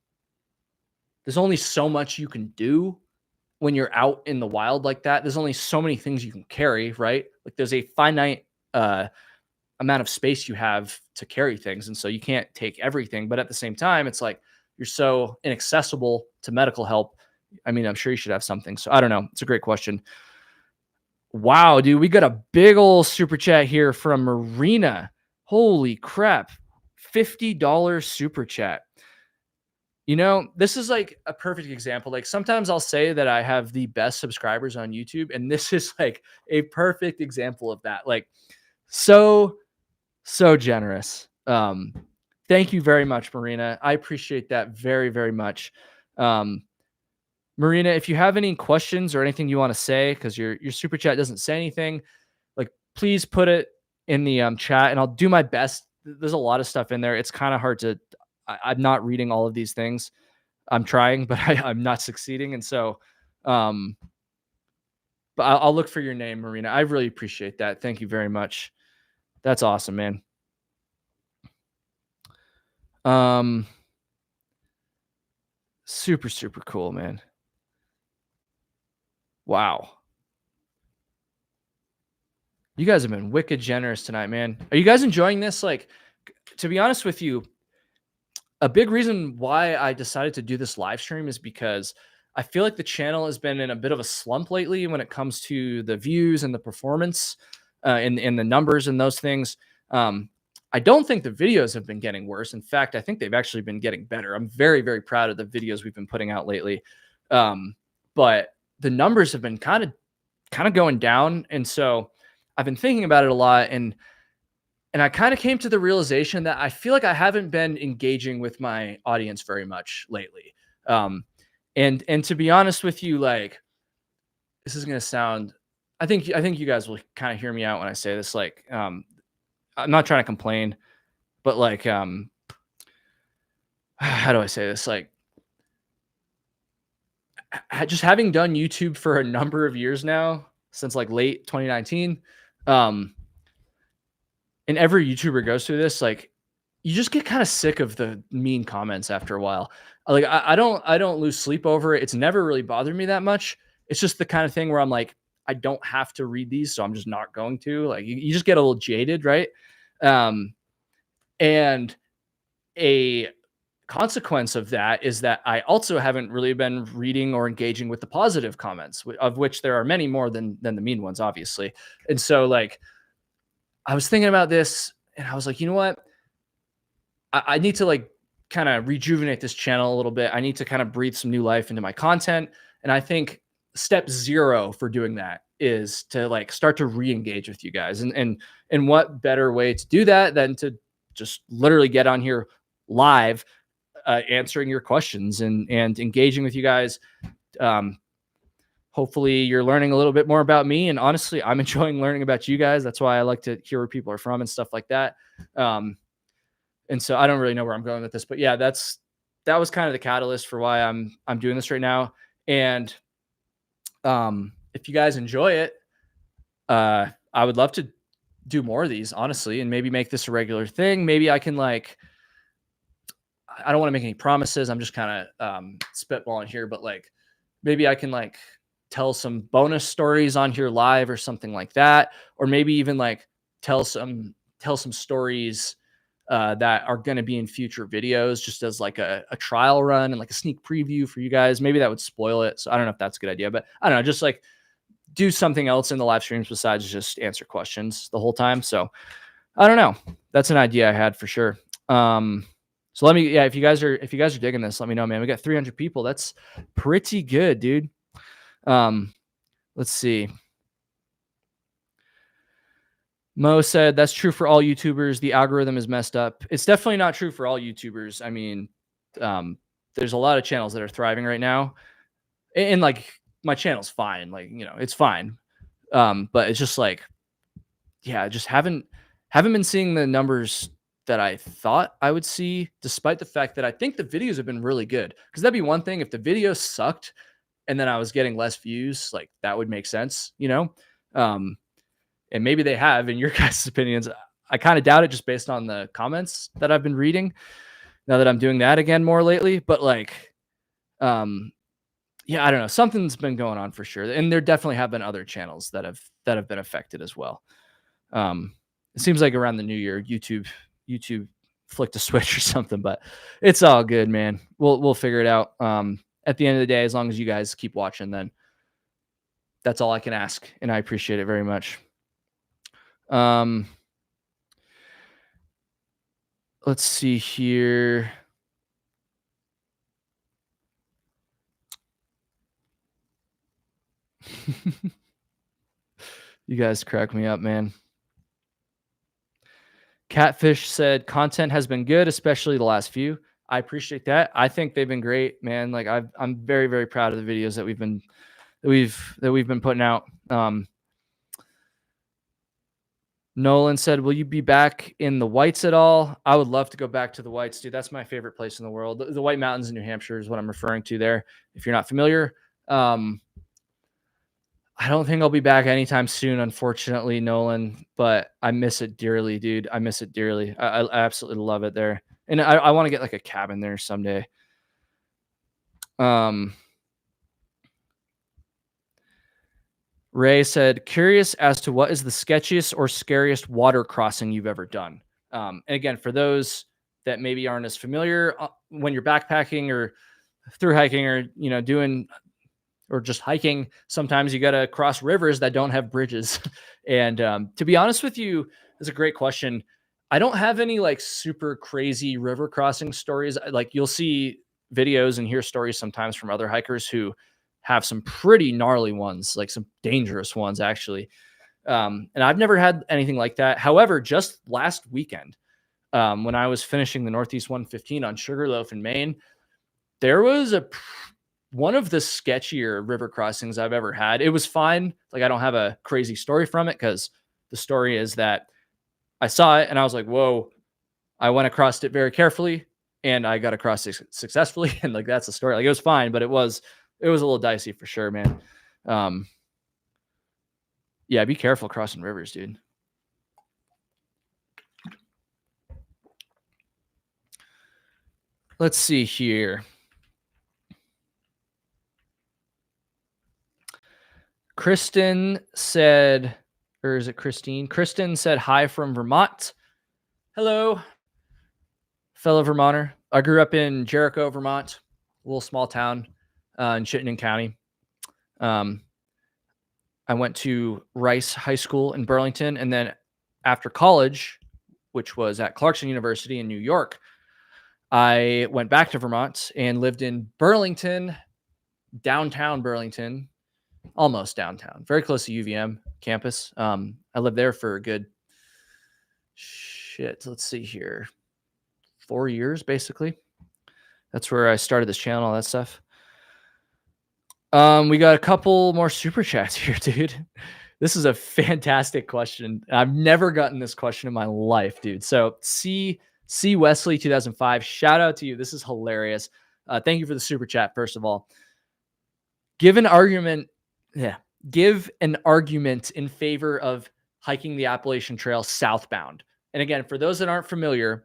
there's only so much you can do when you're out in the wild like that. There's only so many things you can carry, right? Like there's a finite amount of space you have to carry things. And so you can't take everything, but at the same time, it's like, you're so inaccessible to medical help. I mean, I'm sure you should have something. So I don't know. It's a great question. Wow, dude, we got a big old super chat here from Marina. Holy crap. $50 super chat. This is like a perfect example. Like sometimes I'll say that I have the best subscribers on YouTube, and this is like a perfect example of that. Like so generous. Thank you very much, Marina. I appreciate that very, very much. Marina, if you have any questions or anything you want to say, because your super chat doesn't say anything, like please put it in the chat, and I'll do my best. There's a lot of stuff in there. It's kind of hard to. I'm not reading all of these things. I'm trying, but I'm not succeeding, and so, but I'll look for your name, Marina. I really appreciate that. Thank you very much. That's awesome, man. Super, super cool, man. Wow. You guys have been wicked generous tonight, man. Are you guys enjoying this? Like, to be honest with you, a big reason why I decided to do this live stream is because I feel like the channel has been in a bit of a slump lately when it comes to the views and the performance and the numbers and those things. I don't think the videos have been getting worse. In fact, I think they've actually been getting better. I'm very, very proud of the videos we've been putting out lately. But the numbers have been kind of going down. And so I've been thinking about it a lot, and I kind of came to the realization that I feel like I haven't been engaging with my audience very much lately. And to be honest with you, like, this is going to sound, I think you guys will kind of hear me out when I say this. Like, I'm not trying to complain, but like, how do I say this? Like, just having done YouTube for a number of years now, since like late 2019, and every YouTuber goes through this, like, you just get kind of sick of the mean comments after a while. Like, I don't lose sleep over it. It's never really bothered me that much. it's just the kind of thing where I'm like, I don't have to read these, so I'm just not going to. Like, you just get a little jaded, right? And a consequence of that is that I also haven't really been reading or engaging with the positive comments, of which there are many more than the mean ones, obviously. And so, like, I was thinking about this, and I was like, you know what? I need to, like, kind of rejuvenate this channel a little bit. I need to kind of breathe some new life into my content. And I think step 0 for doing that is to, like, start to re-engage with you guys. And what better way to do that than to just literally get on here live, answering your questions and engaging with you guys. Hopefully you're learning a little bit more about me, and honestly, I'm enjoying learning about you guys. That's why I like to hear where people are from and stuff like that. And so I don't really know where I'm going with this, but yeah, that was kind of the catalyst for why I'm doing this right now. And if you guys enjoy it, I would love to do more of these, honestly, and maybe make this a regular thing. Maybe I can, like, I don't want to make any promises. I'm just kind of spitballing here, but, like, maybe I can, like, tell some bonus stories on here live or something like that, or maybe even, like, tell some stories that are going to be in future videos, just as, like, a trial run and, like, a sneak preview for you guys. Maybe that would spoil it, so I don't know if that's a good idea, but I don't know, just, like, do something else in the live streams besides just answer questions the whole time. So I don't know. That's an idea I had for sure. So let me, yeah, if you guys are digging this, let me know, man. We got 300 people. That's pretty good, dude. Let's see. Mo said, that's true for all YouTubers. The algorithm is messed up. It's definitely not true for all YouTubers. I mean, there's a lot of channels that are thriving right now, and like, my channel's fine. Like, you know, it's fine. But it's just like, yeah, just haven't been seeing the numbers that I thought I would see, despite the fact that I think the videos have been really good. Because that'd be one thing if the video sucked and then I was getting less views, like, that would make sense, you know? And maybe they have, in your guys' opinions. I kind of doubt it, just based on the comments that I've been reading now that I'm doing that again more lately. But, like, yeah, I don't know. Something's been going on for sure. And there definitely have been other channels that have been affected as well. It seems like around the new year, YouTube flicked a switch or something, but it's all good, man. We'll figure it out. At the end of the day, as long as you guys keep watching, then that's all I can ask, and I appreciate it very much. Let's see here. You guys crack me up, man. Catfish said content has been good, especially the last few. I appreciate that. I think they've been great, man. Like, I'm very, very proud of the videos that we've been putting out. Nolan said, will you be back in the Whites at all? I would love to go back to the Whites, dude. That's my favorite place in the world. The White Mountains in New Hampshire is what I'm referring to there, if you're not familiar. I don't think I'll be back anytime soon, unfortunately, Nolan, but I miss it dearly, dude. I miss it dearly. I absolutely love it there. And I want to get, like, a cabin there someday. Ray said, curious as to what is the sketchiest or scariest water crossing you've ever done. And again, for those that maybe aren't as familiar, when you're backpacking or through hiking, or, you know, doing, or just hiking, sometimes you got to cross rivers that don't have bridges. And to be honest with you, it's a great question. I don't have any, like, super crazy river crossing stories. Like, you'll see videos and hear stories sometimes from other hikers who have some pretty gnarly ones, like some dangerous ones, actually. And I've never had anything like that. However, just last weekend, when I was finishing the Northeast 115 on Sugarloaf in Maine, there was one of the sketchier river crossings I've ever had. It was fine. Like, I don't have a crazy story from it, because the story is that I saw it and I was like, whoa, I went across it very carefully and I got across it successfully. And, like, that's the story. Like, it was fine, but it was a little dicey for sure, man. Yeah, be careful crossing rivers, dude. Let's see here. Kristen said, or is it Christine? Kristen said hi from Vermont. Hello, fellow Vermonter. I grew up in Jericho, Vermont, a little small town in Chittenden County. I went to Rice High School in Burlington, and then after college, which was at Clarkson University in New York, I went back to Vermont and lived in Burlington, downtown Burlington, almost downtown, very close to UVM campus. I lived there for a good let's see here, 4 years basically. That's where I started this channel, all that stuff. We got a couple more super chats here, dude. This is a fantastic question. I've never gotten this question in my life, dude. So C Wesley 2005, shout out to you. This is hilarious. Thank you for the super chat, first of all. Give an argument in favor of hiking the Appalachian Trail southbound. And again, for those that aren't familiar,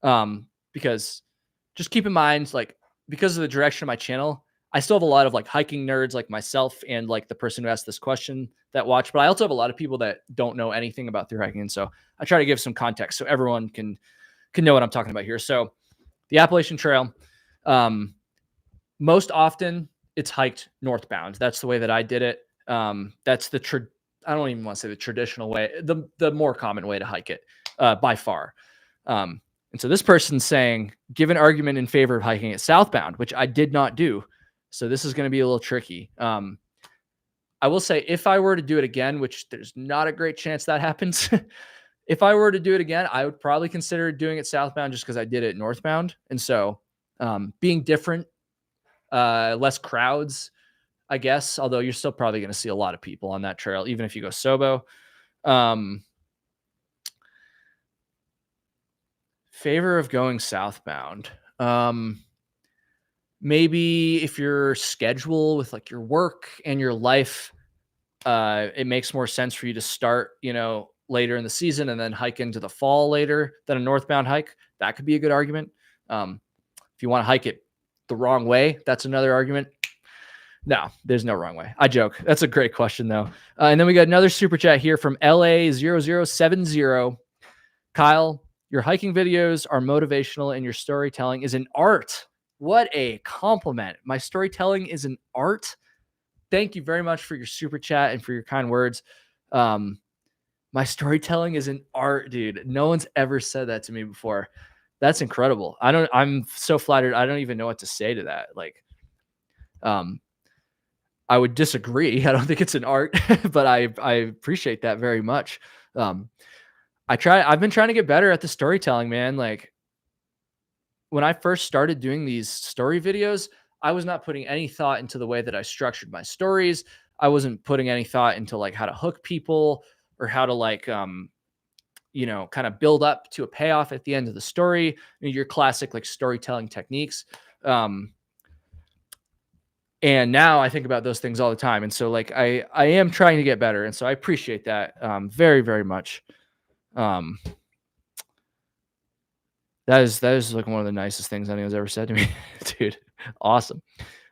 because just keep in mind, like, because of the direction of my channel, I still have a lot of like hiking nerds like myself and like the person who asked this question that watch, but I also have a lot of people that don't know anything about through hiking. And so I try to give some context so everyone can know what I'm talking about here. So the Appalachian Trail, most often it's hiked northbound. That's the way that I did it. That's I don't even want to say the traditional way, the more common way to hike it by far. And so this person's saying, give an argument in favor of hiking it southbound, which I did not do. So this is going to be a little tricky. I will say, if I were to do it again, which there's not a great chance that happens, if I were to do it again, I would probably consider doing it southbound just because I did it northbound. And so being different, less crowds, I guess, although you're still probably going to see a lot of people on that trail, even if you go Sobo. Favor of going southbound. Maybe if your schedule with like your work and your life, it makes more sense for you to start, later in the season and then hike into the fall later than a northbound hike. That could be a good argument. If you want to hike it the wrong way, that's another argument. No, there's no wrong way. I joke. That's a great question though. And then we got another super chat here from LA0070. Kyle, your hiking videos are motivational and your storytelling is an art. What a compliment. My storytelling is an art. Thank you very much for your super chat and for your kind words. My storytelling is an art, dude. No one's ever said that to me before. That's incredible. I'm so flattered. I don't even know what to say to that. Like, I would disagree. I don't think it's an art, but I appreciate that very much. I've been trying to get better at the storytelling, man. Like, when I first started doing these story videos, I was not putting any thought into the way that I structured my stories. I wasn't putting any thought into like how to hook people or how to like, kind of build up to a payoff at the end of the story, your classic like storytelling techniques. And now I think about those things all the time. And so like, I am trying to get better. And so I appreciate that very, very much. That is like one of the nicest things anyone's ever said to me, dude. Awesome.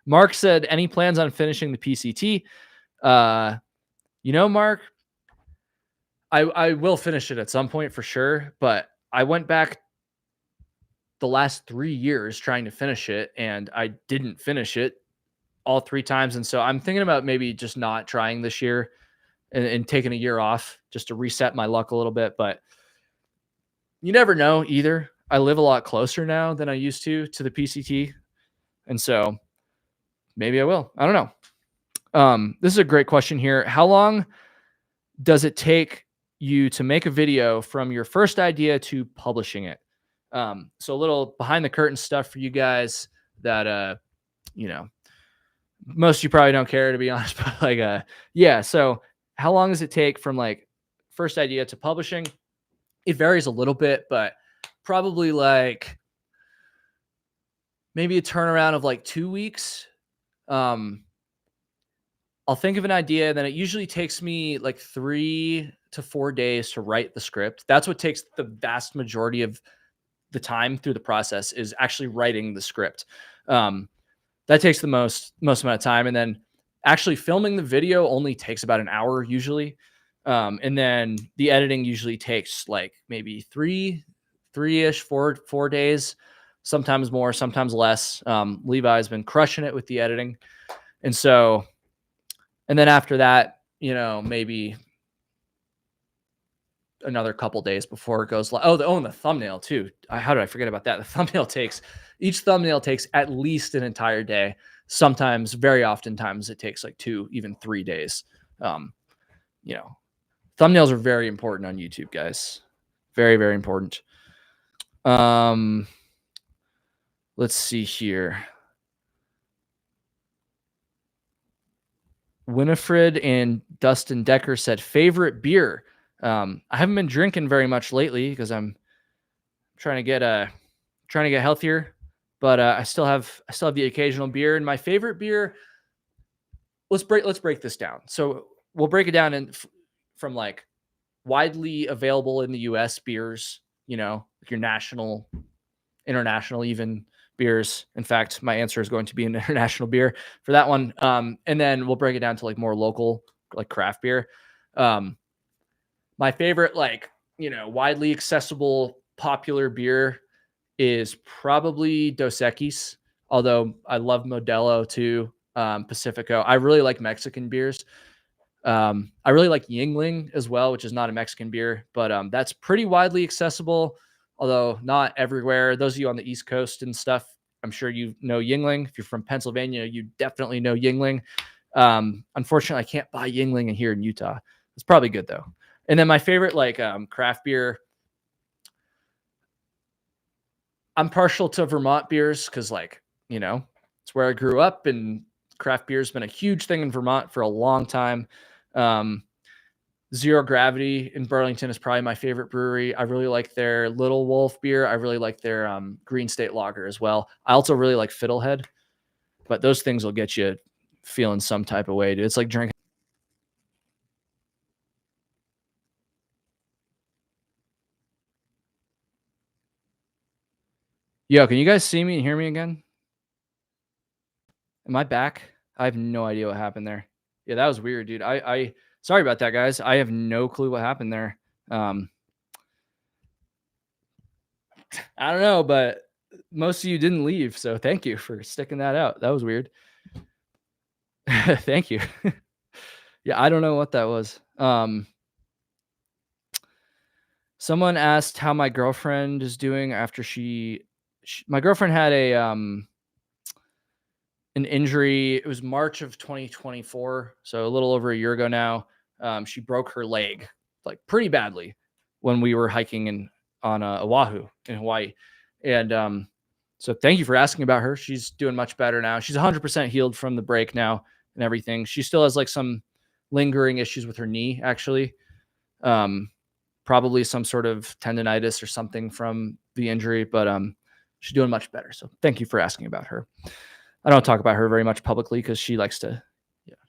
Mark said, any plans on finishing the PCT? Mark, I will finish it at some point for sure, but I went back the last 3 years trying to finish it and I didn't finish it all 3 times. And so I'm thinking about maybe just not trying this year and taking a year off just to reset my luck a little bit. But you never know either. I live a lot closer now than I used to the PCT. And so maybe I will. I don't know. This is a great question here. How long does it take you to make a video from your first idea to publishing it? So a little behind the curtain stuff for you guys that, most of you probably don't care, to be honest, but like, yeah. So how long does it take from like first idea to publishing? It varies a little bit, but probably like maybe a turnaround of like 2 weeks. I'll think of an idea, then it usually takes me like 3 to 4 days to write the script. That's what takes the vast majority of the time through the process, is actually writing the script. That takes the most amount of time. And then Actually, filming the video only takes about an hour usually. And then the editing usually takes like maybe three-ish, 4 days, sometimes more, sometimes less. Levi's been crushing it with the editing. And so, and then after that, maybe another couple days before it goes live. And the thumbnail too. How did I forget about that? The thumbnail each thumbnail takes at least an entire day. Sometimes, very oftentimes, it takes like 2, even 3 days. Thumbnails are very important on YouTube, guys. Very, very important. Let's see here. Winifred and Dustin Decker said favorite beer. I haven't been drinking very much lately because I'm trying to get healthier, but I still have the occasional beer. And my favorite beer, let's break this down. So we'll break it down from like widely available in the US beers, like your national, international, even beers. In fact, my answer is going to be an international beer for that one. And then we'll break it down to like more local, like craft beer. My favorite, like, widely accessible, popular beer is probably Dos Equis, although I love Modelo too. Pacifico. I really like Mexican beers. I really like Yingling as well, which is not a Mexican beer, but that's pretty widely accessible, although not everywhere. Those of you on the East Coast and stuff, I'm sure you know Yingling. If you're from Pennsylvania, you definitely know Yingling. Unfortunately, I can't buy Yingling here in Utah. It's probably good though. And then my favorite, like, craft beer, I'm partial to Vermont beers because, like, it's where I grew up, and craft beer has been a huge thing in Vermont for a long time. Zero Gravity in Burlington is probably my favorite brewery. I really like their Little Wolf beer. I really like their Green State Lager as well. I also really like Fiddlehead, but those things will get you feeling some type of way, dude. It's like drinking. Yo, can you guys see me and hear me again? Am I back? I have no idea what happened there. Yeah, that was weird, dude. I sorry about that, guys. I have no clue what happened there. I don't know, but most of you didn't leave, so thank you for sticking that out. That was weird. Thank you. Yeah, I don't know what that was. Someone asked how my girlfriend is doing after my girlfriend had an injury. It was March of 2024, so a little over a year ago now. She broke her leg like pretty badly when we were hiking on Oahu in Hawaii. And so thank you for asking about her. She's doing much better now. She's 100% healed from the break now and everything. She still has like some lingering issues with her knee, actually. Probably some sort of tendonitis or something from the injury, but she's doing much better. So thank you for asking about her. I don't talk about her very much publicly because she likes to,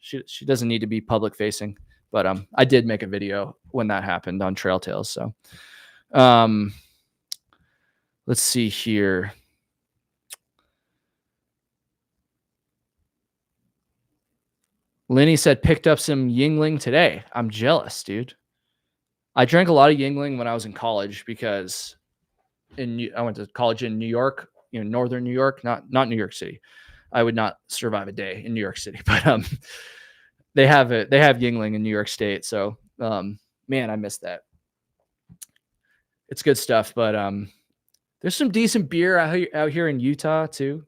she doesn't need to be public facing, but I did make a video when that happened on Trail Tales. So let's see here. Lenny said picked up some Yingling today. I'm jealous, dude. I drank a lot of Yingling when I was in college because I went to college in New York, northern New York, not New York City. I would not survive a day in New York City, but they have Yingling in New York State. So man, I miss that. It's good stuff, but there's some decent beer out here in Utah too.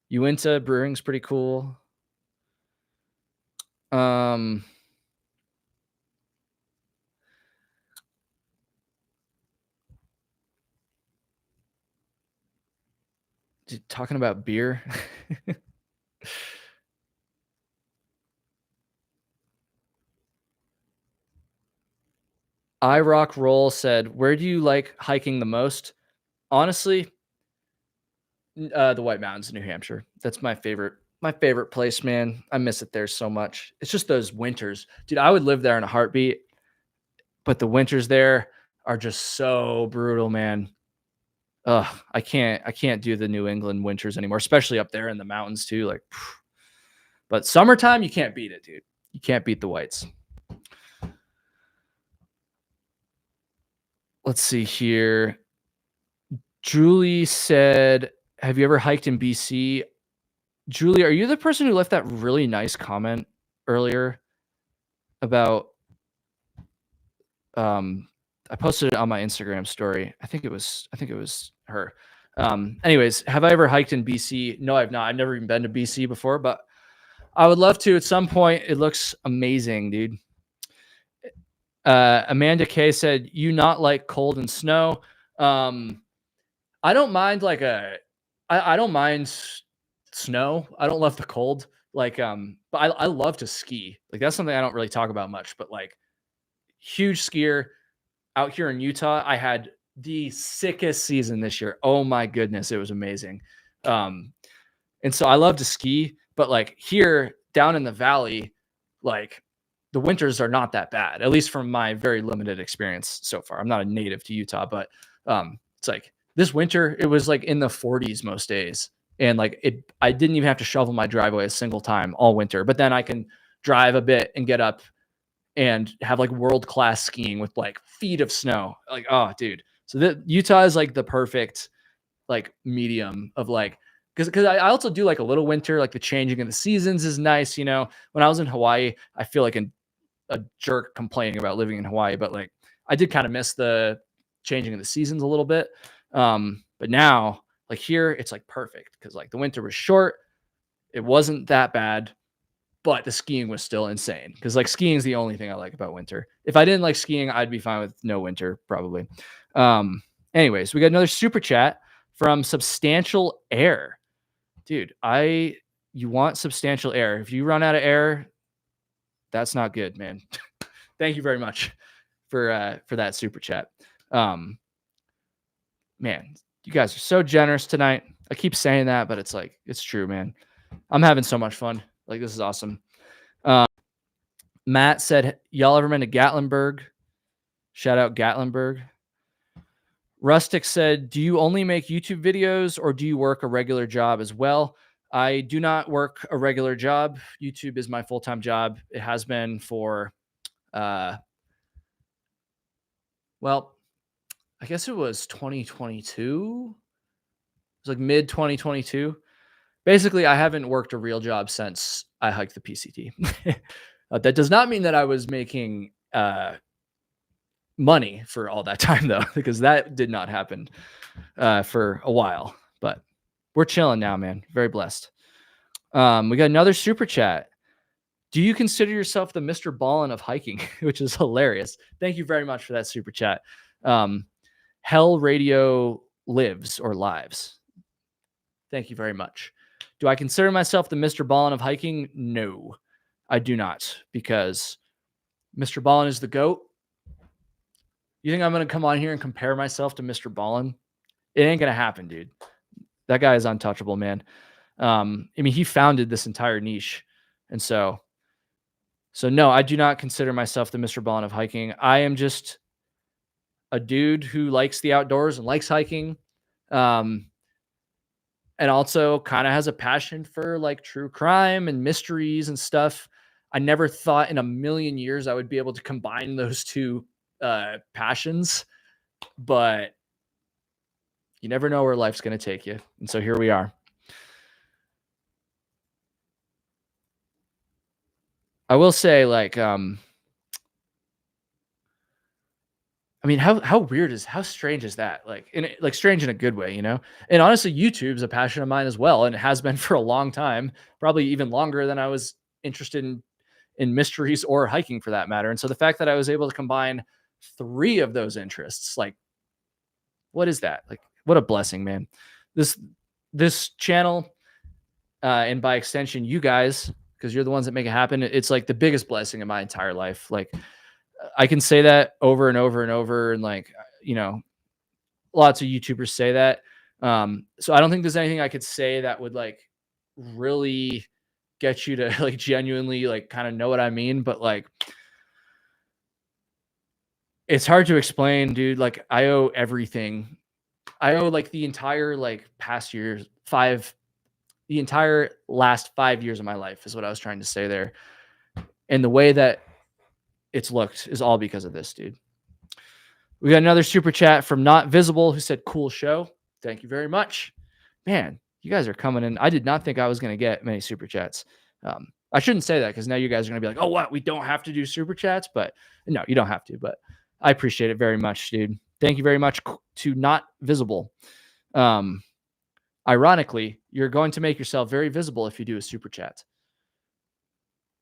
Uinta Brewing's pretty cool. Talking about beer. I Rock Roll said, where do you like hiking the most? Honestly, the White Mountains in New Hampshire. That's my favorite place, man. I miss it there so much. It's just those winters. Dude, I would live there in a heartbeat, but the winters there are just so brutal, man. Ugh, I can't do the New England winters anymore, especially up there in the mountains too. Like, But summertime, you can't beat it, dude. You can't beat the whites. Let's see here. Julie said, have you ever hiked in BC? Julie, are you the person who left that really nice comment earlier about I posted it on my Instagram story. I think it was her. Anyways, have I ever hiked in BC? No, I've not. I've never even been to BC before, but I would love to at some point. It looks amazing, dude. Amanda K said, you not like cold and snow. I don't mind I don't mind snow. I don't love the cold. But I love to ski. Like that's something I don't really talk about much, but like huge skier out here in Utah. I had the sickest season this year. Oh my goodness. It was amazing. And so I love to ski, but like here down in the valley, like the winters are not that bad, at least from my very limited experience so far. I'm not a native to Utah, but it's like this winter, it was like in the 40s most days. And like I didn't even have to shovel my driveway a single time all winter, but then I can drive a bit and get up and have like world-class skiing with like feet of snow. Like, oh dude. So Utah is like the perfect like medium of like, because I also do like a little winter, like the changing of the seasons is nice. You know, when I was in Hawaii, I feel like a jerk complaining about living in Hawaii, but like I did kind of miss the changing of the seasons a little bit. But now like here, it's like perfect because like the winter was short. It wasn't that bad, but the skiing was still insane because like skiing is the only thing I like about winter. If I didn't like skiing, I'd be fine with no winter probably. Anyways, we got another super chat from Substantial Air. Dude, you want substantial air. If you run out of air, that's not good, man. Thank you very much for that super chat. Man, you guys are so generous tonight. I keep saying that, but it's like, it's true, man. I'm having so much fun. Like, this is awesome. Matt said, y'all ever been to Gatlinburg? Shout out Gatlinburg. Rustic said, do you only make YouTube videos or do you work a regular job as well? I do not work a regular job. YouTube is my full-time job. It has been for, well, I guess it was 2022. It was like mid 2022. Basically, I haven't worked a real job since I hiked the PCT. That does not mean that I was making money for all that time though, because that did not happen for a while, but we're chilling now, man. Very blessed. We got another super chat. Do you consider yourself the Mr. Ballin of hiking? Which is hilarious. Thank you very much for that super chat. Hell Radio lives or lives. Thank you very much. Do I consider myself the Mr. Ballin of hiking? No, I do not, because Mr. Ballin is the GOAT. You think I'm going to come on here and compare myself to Mr. Ballin? It ain't going to happen, dude. That guy is untouchable, man. I mean, he founded this entire niche. And so no, I do not consider myself the Mr. Ballin of hiking. I am just a dude who likes the outdoors and likes hiking. And also kind of has a passion for like true crime and mysteries and stuff. I never thought in a million years I would be able to combine those two passions, but you never know where life's going to take you. And so here we are. I will say, like, I mean, how strange is that? Like strange in a good way, you know? And honestly, YouTube's a passion of mine as well. And it has been for a long time, probably even longer than I was interested in mysteries or hiking for that matter. And so the fact that I was able to combine 3 of those interests, like, what is that? Like, what a blessing, man. This channel, and by extension, you guys, because you're the ones that make it happen. It's like the biggest blessing in my entire life. Like, I can say that over and over and over. And like, you know, lots of YouTubers say that. So I don't think there's anything I could say that would like really get you to like genuinely like kind of know what I mean. But like, it's hard to explain, dude. Like, I owe everything. I owe like the entire like past years, the entire last 5 years of my life is what I was trying to say there. And the way that it's looked is all because of this, dude. We got another super chat from Not Visible who said, cool show. Thank you very much. Man, you guys are coming in. I did not think I was going to get many super chats. I shouldn't say that because now you guys are going to be like, oh, what? We don't have to do super chats. But no, you don't have to. But I appreciate it very much, dude. Thank you very much to Not Visible. Ironically, you're going to make yourself very visible if you do a super chat.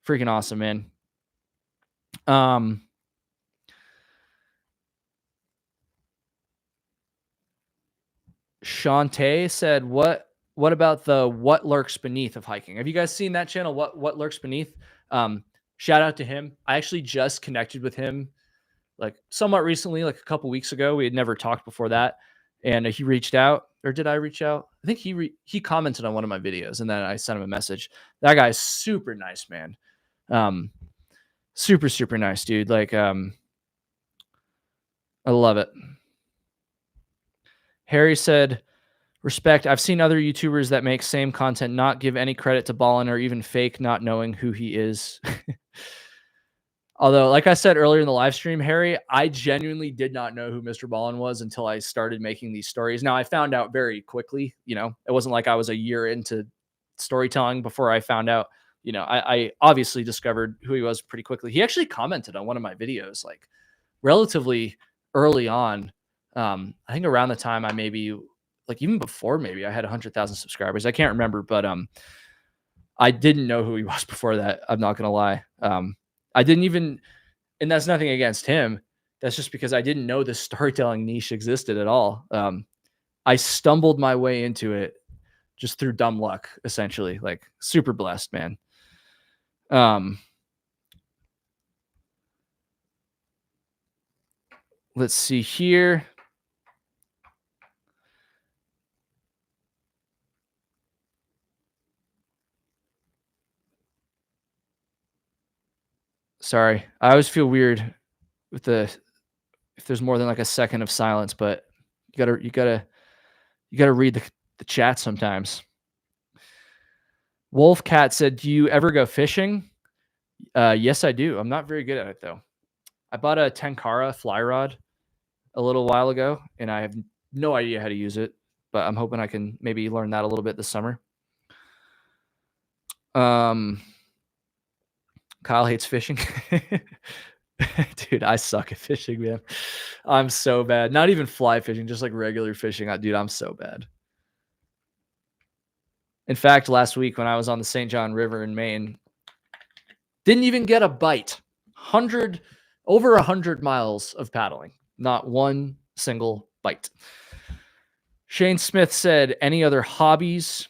Freaking awesome, man. Shantae said, what about the What Lurks Beneath of hiking? Have you guys seen that channel? What Lurks Beneath? Shout out to him. I actually just connected with him like somewhat recently, like a couple weeks ago. We had never talked before that. And he reached out, or did I reach out? I think he commented on one of my videos, and then I sent him a message. That guy's super nice, man. Super, super nice, dude. Like, I love it. Harry said, respect. I've seen other YouTubers that make same content not give any credit to Ballin or even fake not knowing who he is. Although, like I said earlier in the live stream, Harry, I genuinely did not know who Mr. Ballin was until I started making these stories. Now, I found out very quickly. You know, it wasn't like I was a year into storytelling before I found out. You know, I obviously discovered who he was pretty quickly. He actually commented on one of my videos, like relatively early on. I think around the time I maybe, like even before maybe I had 100,000 subscribers. I can't remember, but I didn't know who he was before that. I'm not gonna lie. I didn't even, and that's nothing against him. That's just because I didn't know this storytelling niche existed at all. I stumbled my way into it just through dumb luck, essentially. Like super blessed, man. Let's see here. Sorry, I always feel weird with if there's more than like a second of silence, but you gotta read the chat sometimes. Wolfcat said, do you ever go fishing? Yes, I do. I'm not very good at it though. I bought a Tenkara fly rod a little while ago, and I have no idea how to use it, but I'm hoping I can maybe learn that a little bit this summer. Kyle hates fishing. Dude, I suck at fishing, man. I'm so bad. Not even fly fishing, just like regular fishing. Dude, I'm so bad. In fact, last week when I was on the St. John River in Maine, didn't even get a bite. Over 100 miles of paddling. Not one single bite. Shane Smith said, any other hobbies?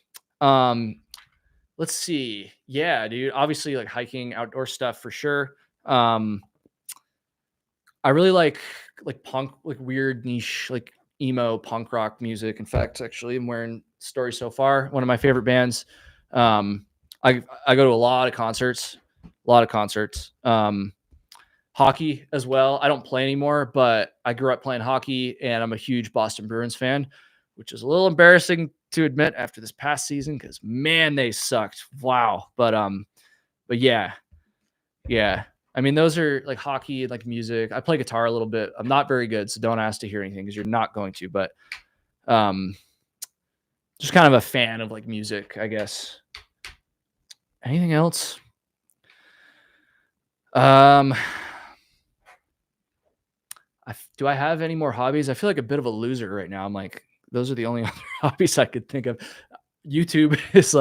Let's see. Yeah, dude. Obviously, like hiking, outdoor stuff for sure. I really like punk, like weird niche, like emo punk rock music. In fact, actually, I'm wearing Story So Far, one of my favorite bands. I go to a lot of concerts. Hockey as well. I don't play anymore, but I grew up playing hockey, and I'm a huge Boston Bruins fan, which is a little embarrassing to admit after this past season because man, they sucked. Wow. But yeah. I mean, those are like hockey and like music. I play guitar a little bit. I'm not very good, so don't ask to hear anything because you're not going to. But just kind of a fan of like music, I guess. Anything else? Do I have any more hobbies? I feel like a bit of a loser right now. I'm like, those are the only other hobbies I could think of. YouTube is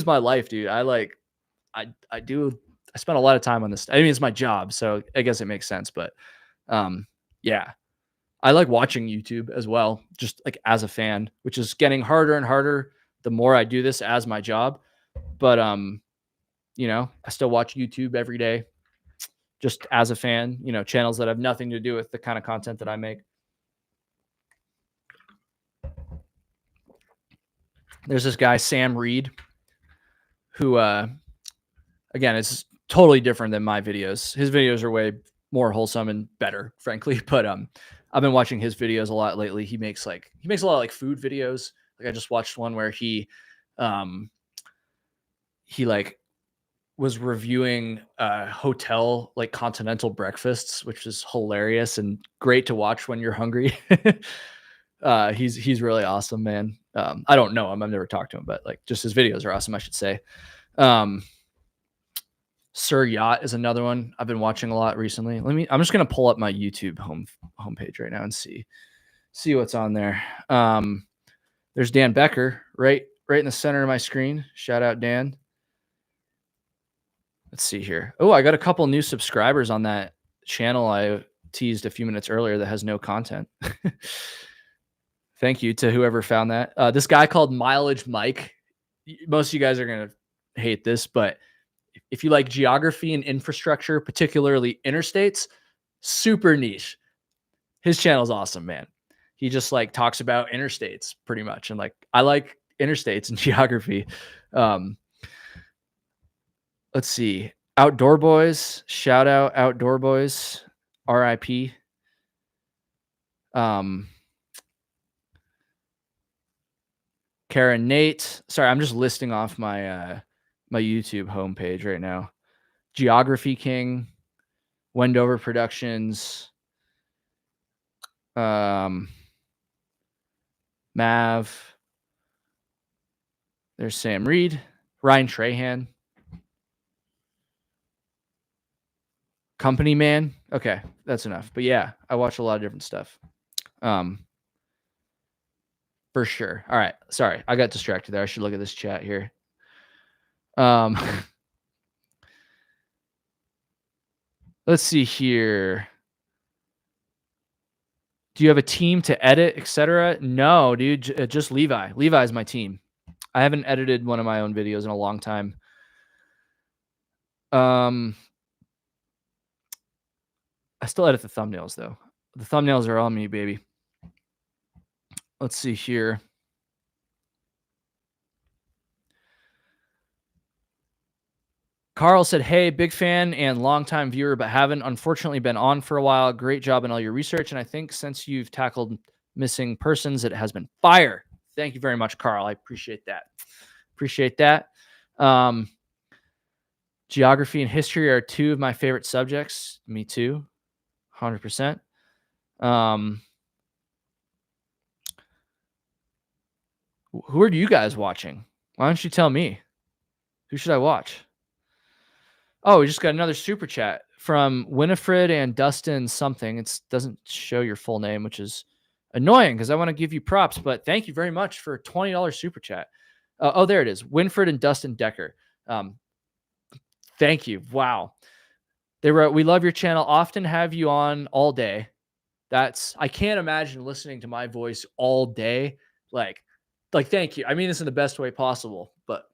my life, dude. I spend a lot of time on this. I mean, it's my job, so I guess it makes sense. But yeah, I like watching YouTube as well, just like as a fan, which is getting harder and harder the more I do this as my job. But you know, I still watch YouTube every day, just as a fan. You know, channels that have nothing to do with the kind of content that I make. There's this guy, Sam Reed, who, again, it's totally different than my videos. His videos are way more wholesome and better, frankly. But I've been watching his videos a lot lately. He makes a lot of like food videos. Like I just watched one where he He like was reviewing hotel like continental breakfasts, which is hilarious and great to watch when you're hungry. He's really awesome, man. I don't know him, I've never talked to him, but like just his videos are awesome, I should say. Sir Yacht is another one I've been watching a lot recently. I'm just gonna pull up my YouTube homepage right now and see what's on there. There's Dan Becker right in the center of my screen. Shout out Dan. Let's see here. Oh, I got a couple new subscribers on that channel I teased a few minutes earlier that has no content. Thank you to whoever found that. This guy called Mileage Mike. Most of you guys are going to hate this, but if you like geography and infrastructure, particularly interstates, super niche. His channel is awesome, man. He just like talks about interstates pretty much. And like, I like interstates and geography. Let's see. Outdoor Boys. Shout out Outdoor Boys. RIP. Karen Nate. Sorry, I'm just listing off my my YouTube homepage right now. Geography King. Wendover Productions. Mav. There's Sam Reed. Ryan Trahan. Company Man. Okay, that's enough. But yeah, I watch a lot of different stuff. For sure. All right. Sorry, I got distracted there. I should look at this chat here. Let's see here. Do you have a team to edit, etc.? No, dude. Just Levi. Levi's my team. I haven't edited one of my own videos in a long time. I still edit the thumbnails though. The thumbnails are on me, baby. Let's see here. Carl said, hey, big fan and longtime viewer, but haven't unfortunately been on for a while. Great job in all your research. And I think since you've tackled missing persons, it has been fire. Thank you very much, Carl. I appreciate that. Geography and history are two of my favorite subjects. Me too. 100%. Who are you guys watching? Why don't you tell me? Who should I watch? Oh, we just got another super chat from Winifred and Dustin something. It doesn't show your full name, which is annoying because I want to give you props, but thank you very much for a $20 super chat. Oh, there it is. Winfred and Dustin Decker. Thank you. Wow. They wrote, we love your channel. Often have you on all day. I can't imagine listening to my voice all day. Like, thank you. I mean this in the best way possible, but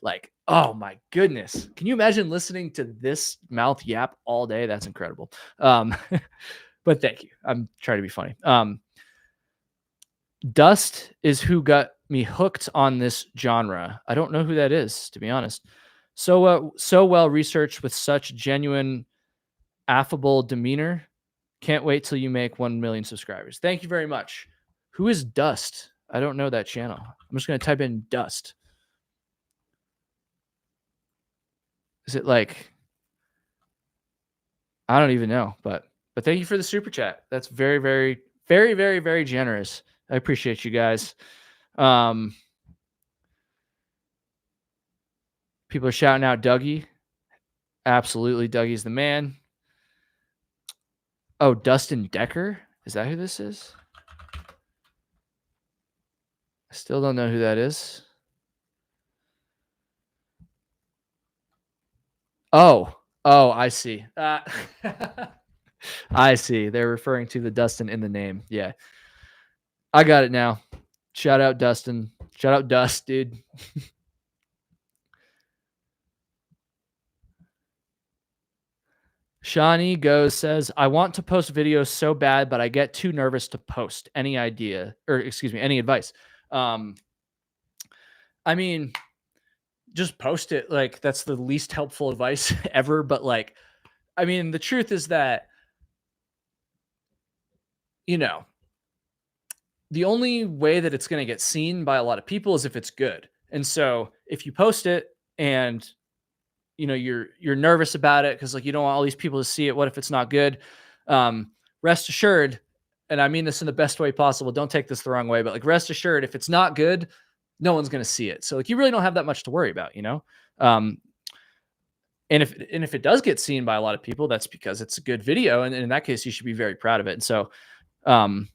like, oh my goodness. Can you imagine listening to this mouth yap all day? That's incredible. But thank you. I'm trying to be funny. Dust is who got me hooked on this genre. I don't know who that is, to be honest. So well researched with such genuine, affable demeanor. Can't wait till you make 1 million subscribers. Thank you very much. Who is Dust? I don't know that channel. I'm just going to type in Dust. Is it like, I don't even know, but thank you for the super chat. That's very, very, very, very, very generous. I appreciate you guys. People are shouting out Dougie. Absolutely. Dougie's the man. Oh, Dustin Decker. Is that who this is? I still don't know who that is. Oh, I see. I see. They're referring to the Dustin in the name. Yeah. I got it now. Shout out Dustin. Shout out Dust, dude. Shawnee says, I want to post videos so bad, but I get too nervous to post. Any idea, or excuse me, any advice? I mean, just post it. Like, that's the least helpful advice ever. But like, I mean, the truth is that, you know, the only way that it's going to get seen by a lot of people is if it's good. And so if you post it and you're nervous about it because like you don't want all these people to see it, what if it's not good? Rest assured, and I mean this in the best way possible, don't take this the wrong way, but like rest assured, if it's not good, no one's going to see it. So like you really don't have that much to worry about, um, and if it does get seen by a lot of people, that's because it's a good video, and in that case you should be very proud of it. And so um,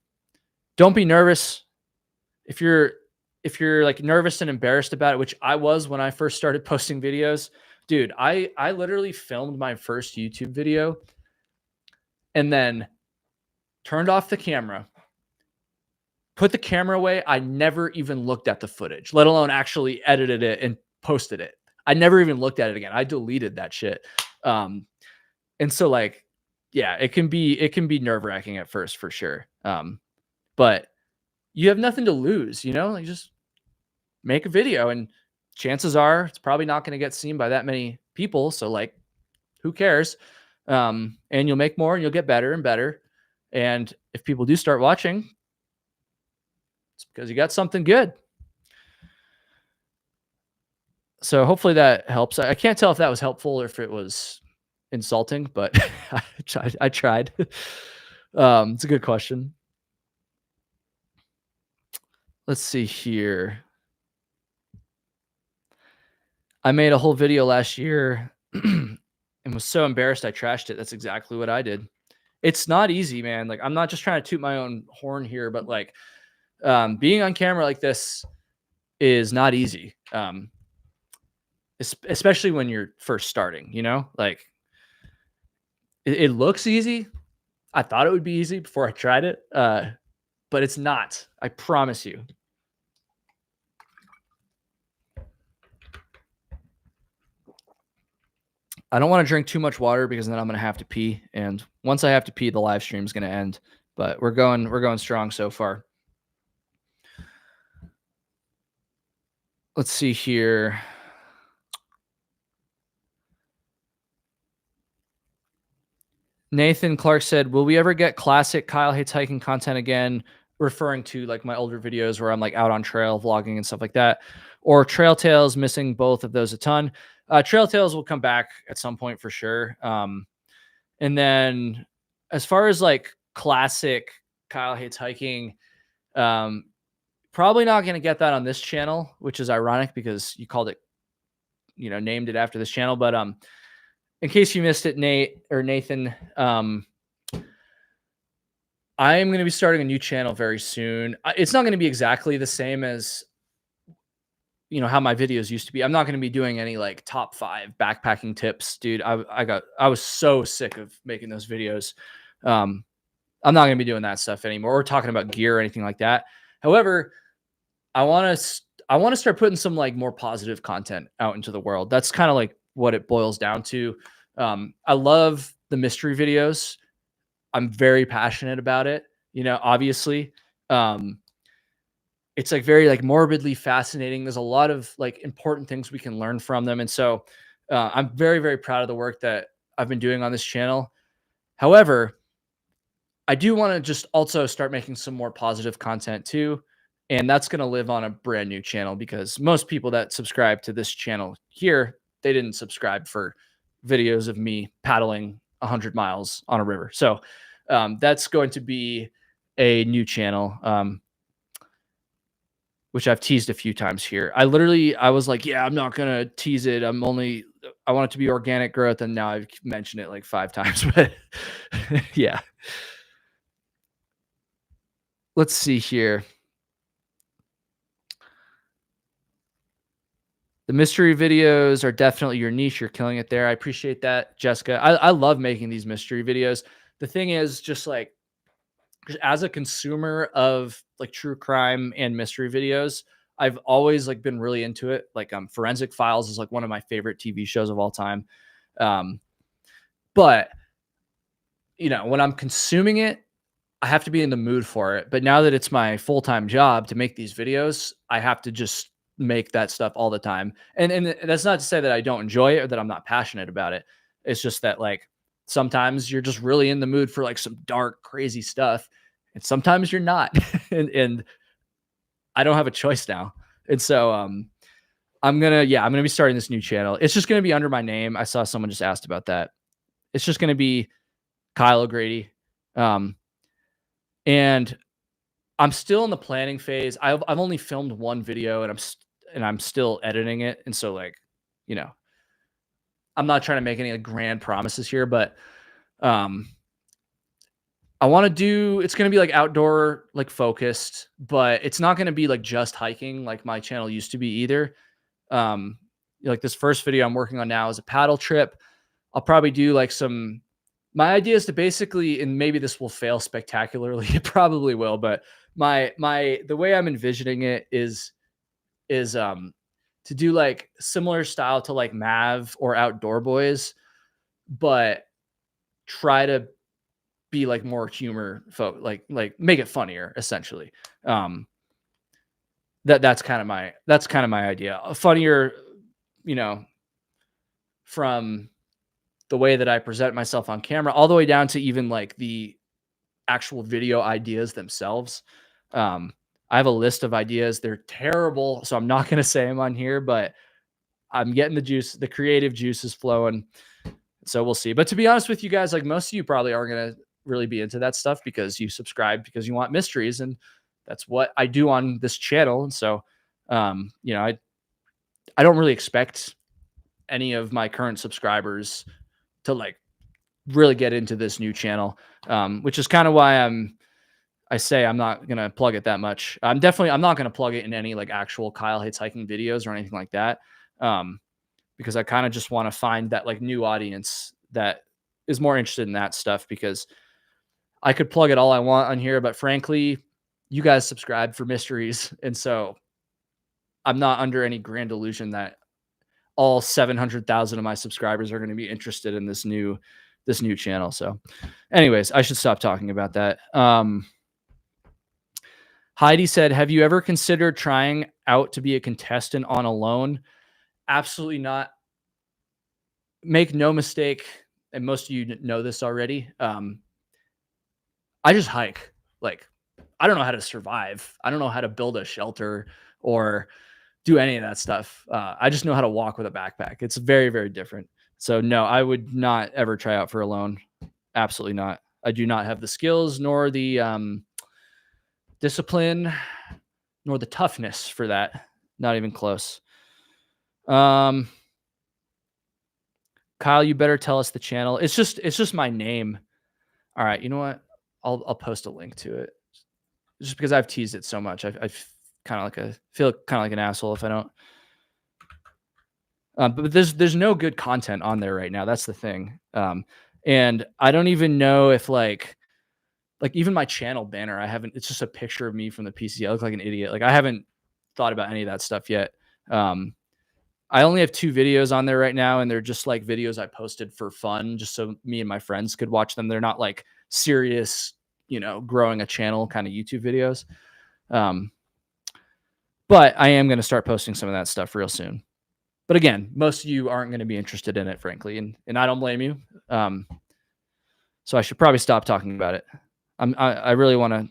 don't be nervous. If you're like nervous and embarrassed about it, which I was when I first started posting videos, dude, I literally filmed my first YouTube video and then turned off the camera, put the camera away. I never even looked at the footage, let alone actually edited it and posted it. I never even looked at it again. I deleted that shit. And so like, yeah, it can be nerve-wracking at first for sure. But you have nothing to lose, like just make a video and chances are it's probably not going to get seen by that many people. So like, who cares? And you'll make more and you'll get better and better. And if people do start watching, it's because you got something good. So hopefully that helps. I can't tell if that was helpful or if it was insulting, but I tried. It's a good question. Let's see here. I made a whole video last year and was so embarrassed I trashed it. That's exactly what I did. It's not easy, man. Like I'm not just trying to toot my own horn here, but like being on camera like this is not easy. Especially when you're first starting, like it looks easy. I thought it would be easy before I tried it. But it's not, I promise you. I don't want to drink too much water because then I'm going to have to pee. And once I have to pee, the live stream is going to end, but we're going strong so far. Let's see here. Nathan Clark said, will we ever get classic Kyle Hates Hiking content again? Referring to like my older videos where I'm like out on trail vlogging and stuff like that, or Trail Tales, missing both of those a ton. Trail Tales will come back at some point for sure. And then as far as like classic Kyle Hates Hiking, probably not going to get that on this channel, which is ironic because you called it, named it after this channel. But in case you missed it, Nate or Nathan, I am going to be starting a new channel very soon. It's not going to be exactly the same as, how my videos used to be. I'm not going to be doing any like top 5 backpacking tips, dude. I was so sick of making those videos. I'm not going to be doing that stuff anymore or talking about gear or anything like that. However, I want to start putting some like more positive content out into the world. That's kind of like what it boils down to. I love the mystery videos. I'm very passionate about it. Obviously, it's like very like morbidly fascinating. There's a lot of like important things we can learn from them. And so I'm very, very proud of the work that I've been doing on this channel. However, I do want to just also start making some more positive content too. And that's going to live on a brand new channel because most people that subscribe to this channel here, they didn't subscribe for videos of me paddling 100 miles on a river. So that's going to be a new channel, which I've teased a few times here. I was like, yeah, I'm not going to tease it. I want it to be organic growth. And now I've mentioned it like 5 times, but yeah. Let's see here. The mystery videos are definitely your niche. You're killing it there. I appreciate that, Jessica. I love making these mystery videos. The thing is just like, as a consumer of like true crime and mystery videos, I've always like been really into it. Like Forensic Files is like one of my favorite TV shows of all time. But when I'm consuming it, I have to be in the mood for it. But now that it's my full-time job to make these videos, I have to just make that stuff all the time. And that's not to say that I don't enjoy it or that I'm not passionate about it. It's just that like sometimes you're just really in the mood for like some dark, crazy stuff. And sometimes you're not. and I don't have a choice now. And so I'm gonna be starting this new channel. It's just gonna be under my name. I saw someone just asked about that. It's just gonna be Kyle O'Grady. And I'm still in the planning phase. I've only filmed one video and I'm still editing it. And so like, you know, I'm not trying to make any like grand promises here, but um I want to do it's going to be like outdoor like focused, but it's not going to be like just hiking like my channel used to be either. Like this first video I'm working on now is a paddle trip. I'll probably do like my idea is to basically, and maybe this will fail spectacularly. It probably will, but the way I'm envisioning it is to do like similar style to like Mav or Outdoor Boys, but try to be like more humor like make it funnier essentially. That's kind of my idea. Funnier, you know, from the way that I present myself on camera all the way down to even like the actual video ideas themselves. I have a list of ideas. They're terrible, so I'm not going to say them on here, but I'm getting the creative juice is flowing. So we'll see. But to be honest with you guys, like most of you probably aren't going to really be into that stuff because you subscribe because you want mysteries. And that's what I do on this channel. And so, you know, I don't really expect any of my current subscribers to like really get into this new channel, which is kind of why I say I'm not going to plug it that much. I'm not going to plug it in any like actual Kyle Hates Hiking videos or anything like that. Because I kind of just want to find that like new audience that is more interested in that stuff, because I could plug it all I want on here, but frankly, you guys subscribe for mysteries. And so I'm not under any grand illusion that all 700,000 of my subscribers are going to be interested in this new channel. So anyways, I should stop talking about that. Heidi said, have you ever considered trying out to be a contestant on Alone? Absolutely not. Make no mistake, and most of you know this already. I just hike. Like, I don't know how to survive. I don't know how to build a shelter or do any of that stuff. I just know how to walk with a backpack. It's very, very different. So no, I would not ever try out for Alone. Absolutely not. I do not have the skills nor the discipline nor the toughness for that. Not even close. Kyle, you better tell us the channel. It's just my name. All right, you know what? I'll post a link to it. Just because I've teased it so much. I feel kind of like an asshole if I don't. But there's no good content on there right now. That's the thing. And I don't even know if like even my channel banner, it's just a picture of me from the PC. I look like an idiot. Like I haven't thought about any of that stuff yet. I only have 2 videos on there right now, and they're just like videos I posted for fun, just so me and my friends could watch them. They're not like serious, you know, growing a channel kind of YouTube videos. But I am going to start posting some of that stuff real soon. But again, most of you aren't going to be interested in it, frankly, and I don't blame you. So I should probably stop talking about it. I really want to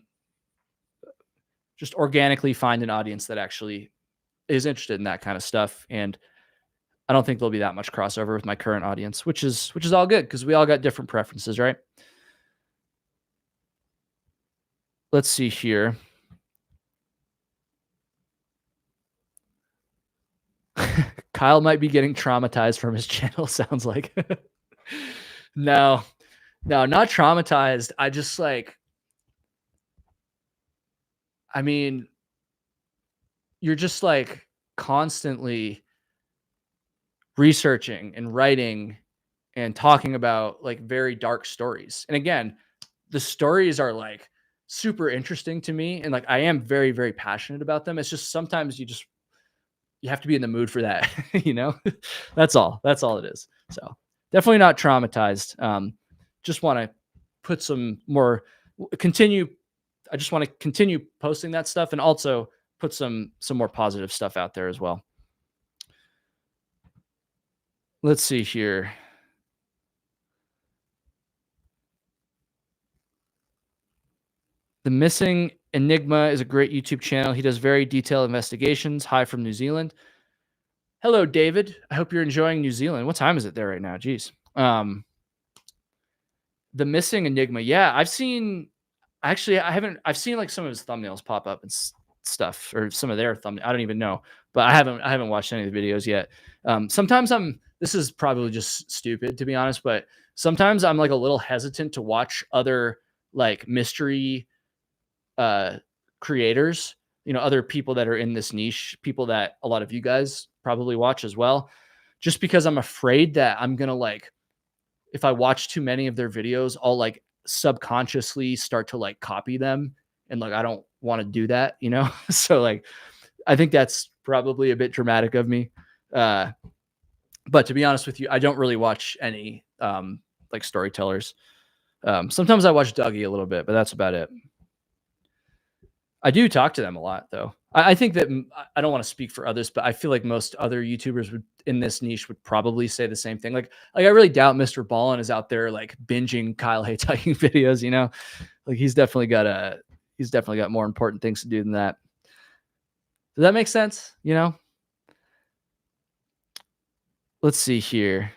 just organically find an audience that actually is interested in that kind of stuff, and I don't think there'll be that much crossover with my current audience, which is all good because we all got different preferences, right? Let's see here. Kyle might be getting traumatized from his channel, sounds like. No, not traumatized. I just like, I mean, you're just like constantly researching and writing and talking about like very dark stories. And again, the stories are like super interesting to me. And like, I am very, very passionate about them. It's just sometimes you have to be in the mood for that, you know. That's all it is. So definitely not traumatized. Just want to put some more I just want to continue posting that stuff and also put some more positive stuff out there as well. Let's see here. The Missing Enigma is a great YouTube channel. He does very detailed investigations. Hi from New Zealand. Hello, David. I hope you're enjoying New Zealand. What time is it there right now? Jeez. The Missing Enigma. Yeah, I've seen like some of his thumbnails pop up and stuff, or some of their thumbnails. I don't even know, but I haven't watched any of the videos yet. Sometimes this is probably just stupid to be honest, but sometimes I'm like a little hesitant to watch other like mystery creators, other people that are in this niche, people that a lot of you guys probably watch as well, just because I'm afraid that I'm going to like, if I watch too many of their videos, I'll like subconsciously start to like copy them. And like, I don't want to do that, So like, I think that's probably a bit dramatic of me. But to be honest with you, I don't really watch any like storytellers. Sometimes I watch Dougie a little bit, but that's about it. I do talk to them a lot, though. I think that I don't want to speak for others, but I feel like most other YouTubers in this niche would probably say the same thing. Like I really doubt Mr. Ballin is out there like binging Kyle Hates Hiking videos. Like he's definitely got more important things to do than that. Does that make sense? Let's see here.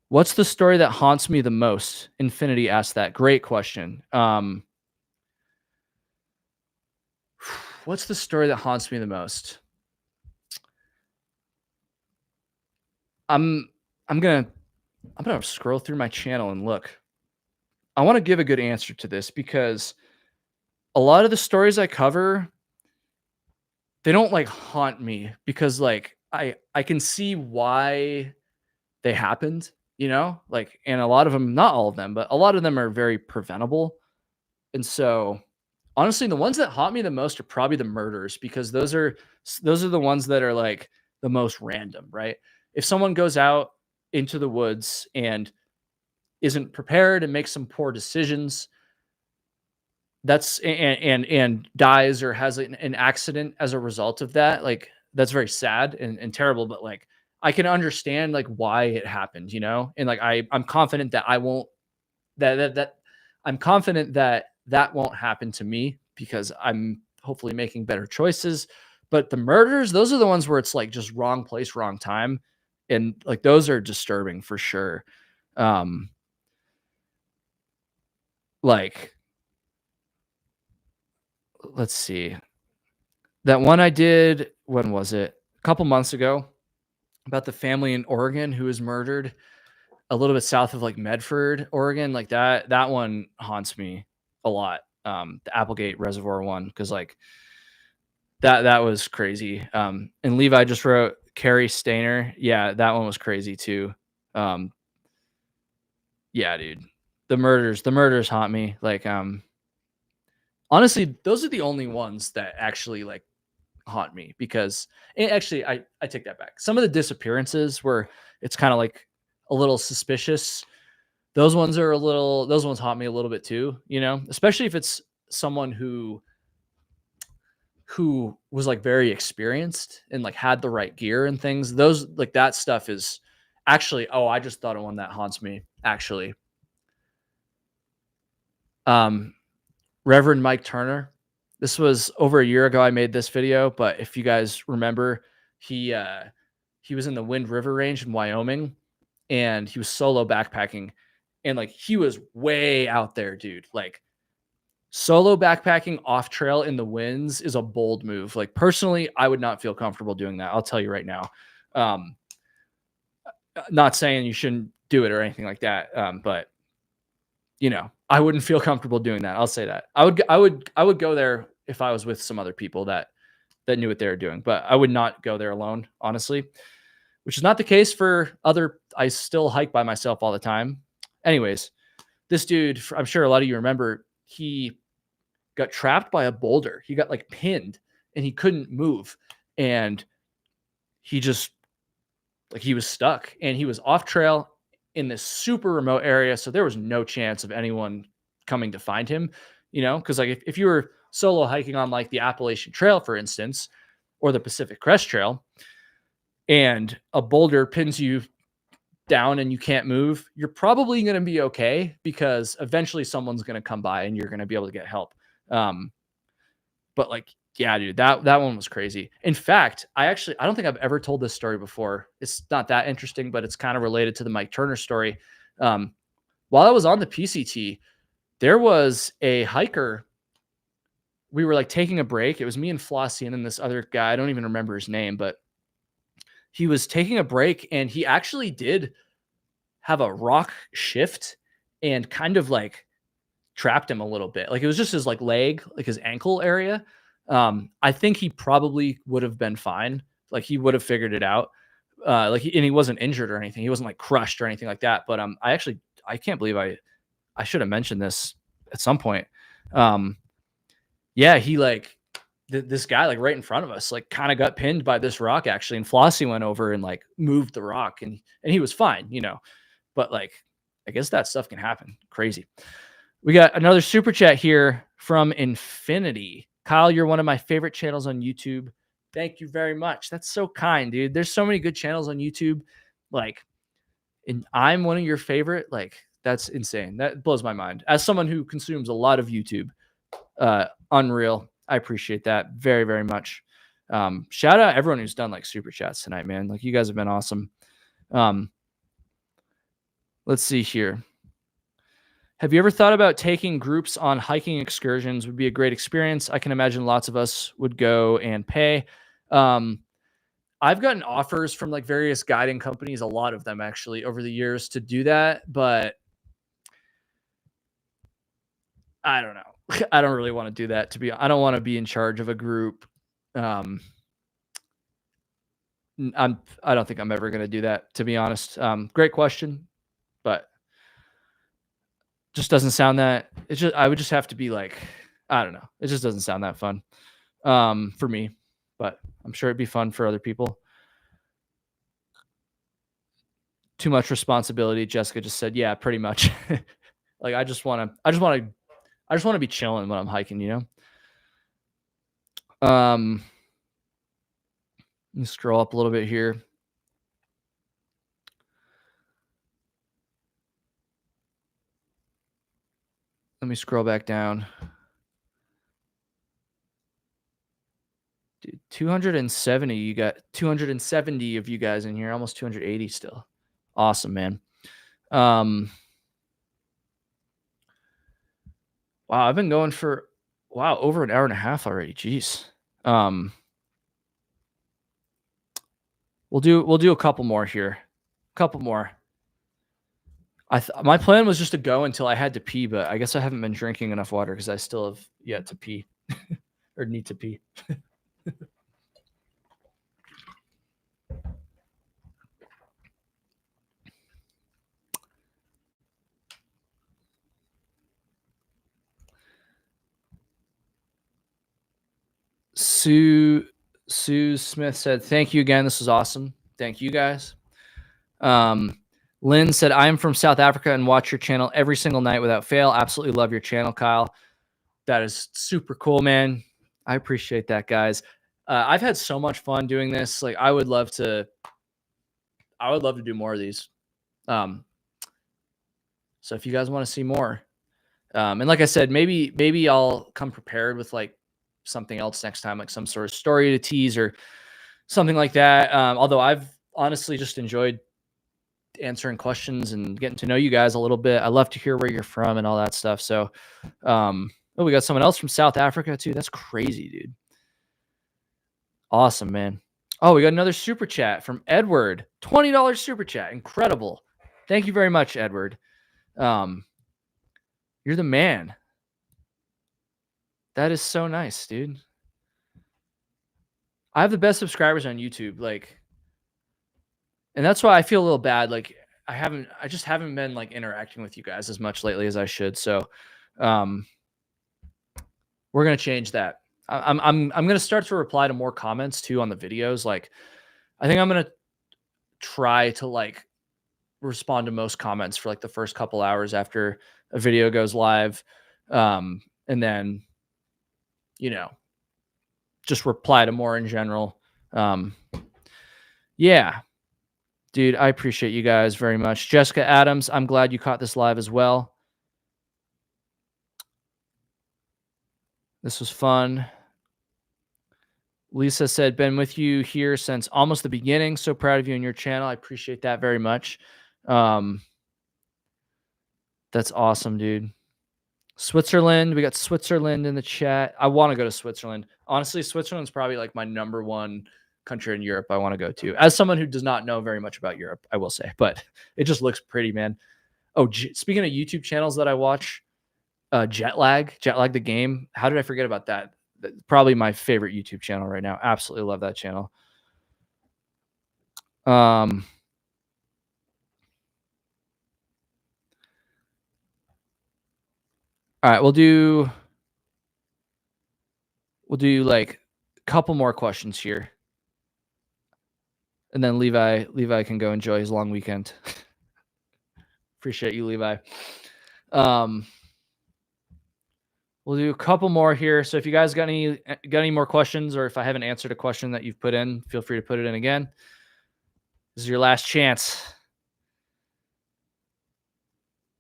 What's the story that haunts me the most? Infinity asked that. Great question. What's the story that haunts me the most? I'm gonna scroll through my channel and look. I want to give a good answer to this because a lot of the stories I cover, they don't like haunt me because like I can see why they happened, like, and a lot of them, not all of them, but a lot of them are very preventable. And so honestly, the ones that haunt me the most are probably the murders because those are the ones that are like the most random, right? If someone goes out into the woods and isn't prepared and makes some poor decisions, that's and dies or has an accident as a result of that, like that's very sad and terrible, but like I can understand like why it happened, and like I'm confident that I won't that I'm confident that that won't happen to me because I'm hopefully making better choices. But the murders, those are the ones where it's like just wrong place, wrong time, and like those are disturbing for sure. Like, let's see. That one I did, when was it? A couple months ago, about the family in Oregon who was murdered a little bit south of like Medford, Oregon. Like that one haunts me a lot. The Applegate Reservoir one, because like that was crazy. And Levi just wrote Carrie Stainer. Yeah, that one was crazy too. Yeah, dude. The murders haunt me. Like, honestly, those are the only ones that actually like haunt me because actually I take that back. Some of the disappearances where it's kind of like a little suspicious. Those ones haunt me a little bit too, especially if it's someone who was like very experienced and like had the right gear and things. Those like that stuff is actually, I just thought of one that haunts me actually. Reverend Mike Turner. This was over a year ago. I made this video, but if you guys remember, he was in the Wind River Range in Wyoming, and he was solo backpacking, and like he was way out there, dude. Like solo backpacking off trail in the winds is a bold move. Like personally, I would not feel comfortable doing that. I'll tell you right now. Not saying you shouldn't do it or anything like that, but I wouldn't feel comfortable doing that. I'll say that. I would go there if I was with some other people that knew what they were doing, but I would not go there alone, honestly, which is not the case for I still hike by myself all the time. Anyways, this dude, I'm sure a lot of you remember, he got trapped by a boulder. He got like pinned and he couldn't move. And he just like, he was stuck and he was off trail in this super remote area. So there was no chance of anyone coming to find him, because like if you were solo hiking on like the Appalachian Trail, for instance, or the Pacific Crest Trail, and a boulder pins you down and you can't move, you're probably going to be okay because eventually someone's going to come by and you're going to be able to get help. But like Yeah, dude, that one was crazy. In fact, I don't think I've ever told this story before. It's not that interesting, but it's kind of related to the Mike Turner story. Um, while I was on the PCT, there was a hiker. We were like taking a break. It was me and Flossy and then this other guy. I don't even remember his name, but he was taking a break and he actually did have a rock shift and kind of like trapped him a little bit. Like it was just his like leg, like his ankle area. I think he probably would have been fine. Like he would have figured it out. And he wasn't injured or anything. He wasn't like crushed or anything like that. But I can't believe I should have mentioned this at some point. Yeah, he like this guy like right in front of us like kind of got pinned by this rock actually, and Flossie went over and like moved the rock and he was fine, you know. But like I guess that stuff can happen. Crazy. We got another super chat here from Infinity. Kyle, you're one of my favorite channels on YouTube. Thank you very much. That's so kind, dude. There's so many good channels on YouTube. Like, and I'm one of your favorite. Like, that's insane. That blows my mind. As someone who consumes a lot of YouTube, unreal. I appreciate that very, very much. Shout out everyone who's done like super chats tonight, man. Like, you guys have been awesome. Let's see here. Have you ever thought about taking groups on hiking excursions? Would be a great experience. I can imagine lots of us would go and pay. I've gotten offers from like various guiding companies, a lot of them actually over the years to do that, but I don't know. I don't really want to do that I don't want to be in charge of a group. I don't think I'm ever going to do that, to be honest. Great question, but just doesn't sound that I would just have to be like, I don't know. It just doesn't sound that fun for me, but I'm sure it'd be fun for other people. Too much responsibility. Jessica just said, yeah, pretty much. Like, I just want to be chilling when I'm hiking, you know? Let me scroll up a little bit here. Let me scroll back down. Dude, 270. You got 270 of you guys in here, almost 280 still. Awesome, man. Wow, I've been going for over an hour and a half already. Jeez. We'll do a couple more here. Couple more. My plan was just to go until I had to pee, but I guess I haven't been drinking enough water because I still have yet to pee or need to pee. Sue Smith said, thank you again. This was awesome. Thank you guys. Lynn said, I am from South Africa and watch your channel every single night without fail. Absolutely love your channel, Kyle. That is super cool, man. I appreciate that, guys. I've had so much fun doing this. Like, I would love to do more of these. So if you guys want to see more, and like I said, maybe I'll come prepared with like something else next time, like some sort of story to tease or something like that. Although I've honestly just enjoyed answering questions and getting to know you guys a little bit. I love to hear where you're from and all that stuff. So, we got someone else from South Africa too. That's crazy, dude. Awesome, man. Oh, we got another super chat from Edward. $20 super chat. Incredible. Thank you very much, Edward. You're the man. That is so nice, dude. I have the best subscribers on YouTube, like, and that's why I feel a little bad. Like, I just haven't been like interacting with you guys as much lately as I should. So, we're gonna change that. I'm gonna start to reply to more comments too on the videos. Like, I think I'm gonna try to like respond to most comments for like the first couple hours after a video goes live, and then, you know, just reply to more in general. Yeah, dude, I appreciate you guys very much. Jessica Adams, I'm glad you caught this live as well. This was fun. Lisa said, been with you here since almost the beginning. So proud of you and your channel. I appreciate that very much. That's awesome, dude. Switzerland. We got Switzerland in the chat. I want to go to Switzerland. Honestly, Switzerland's probably like my number one country in Europe I want to go to. As someone who does not know very much about Europe, I will say, but it just looks pretty, man. Oh, speaking of YouTube channels that I watch, Jetlag the game. How did I forget about that? Probably my favorite YouTube channel right now. Absolutely love that channel. All right, we'll do like a couple more questions here. And then Levi can go enjoy his long weekend. Appreciate you, Levi. We'll do a couple more here. So if you guys got any more questions, or if I haven't answered a question that you've put in, feel free to put it in again. This is your last chance.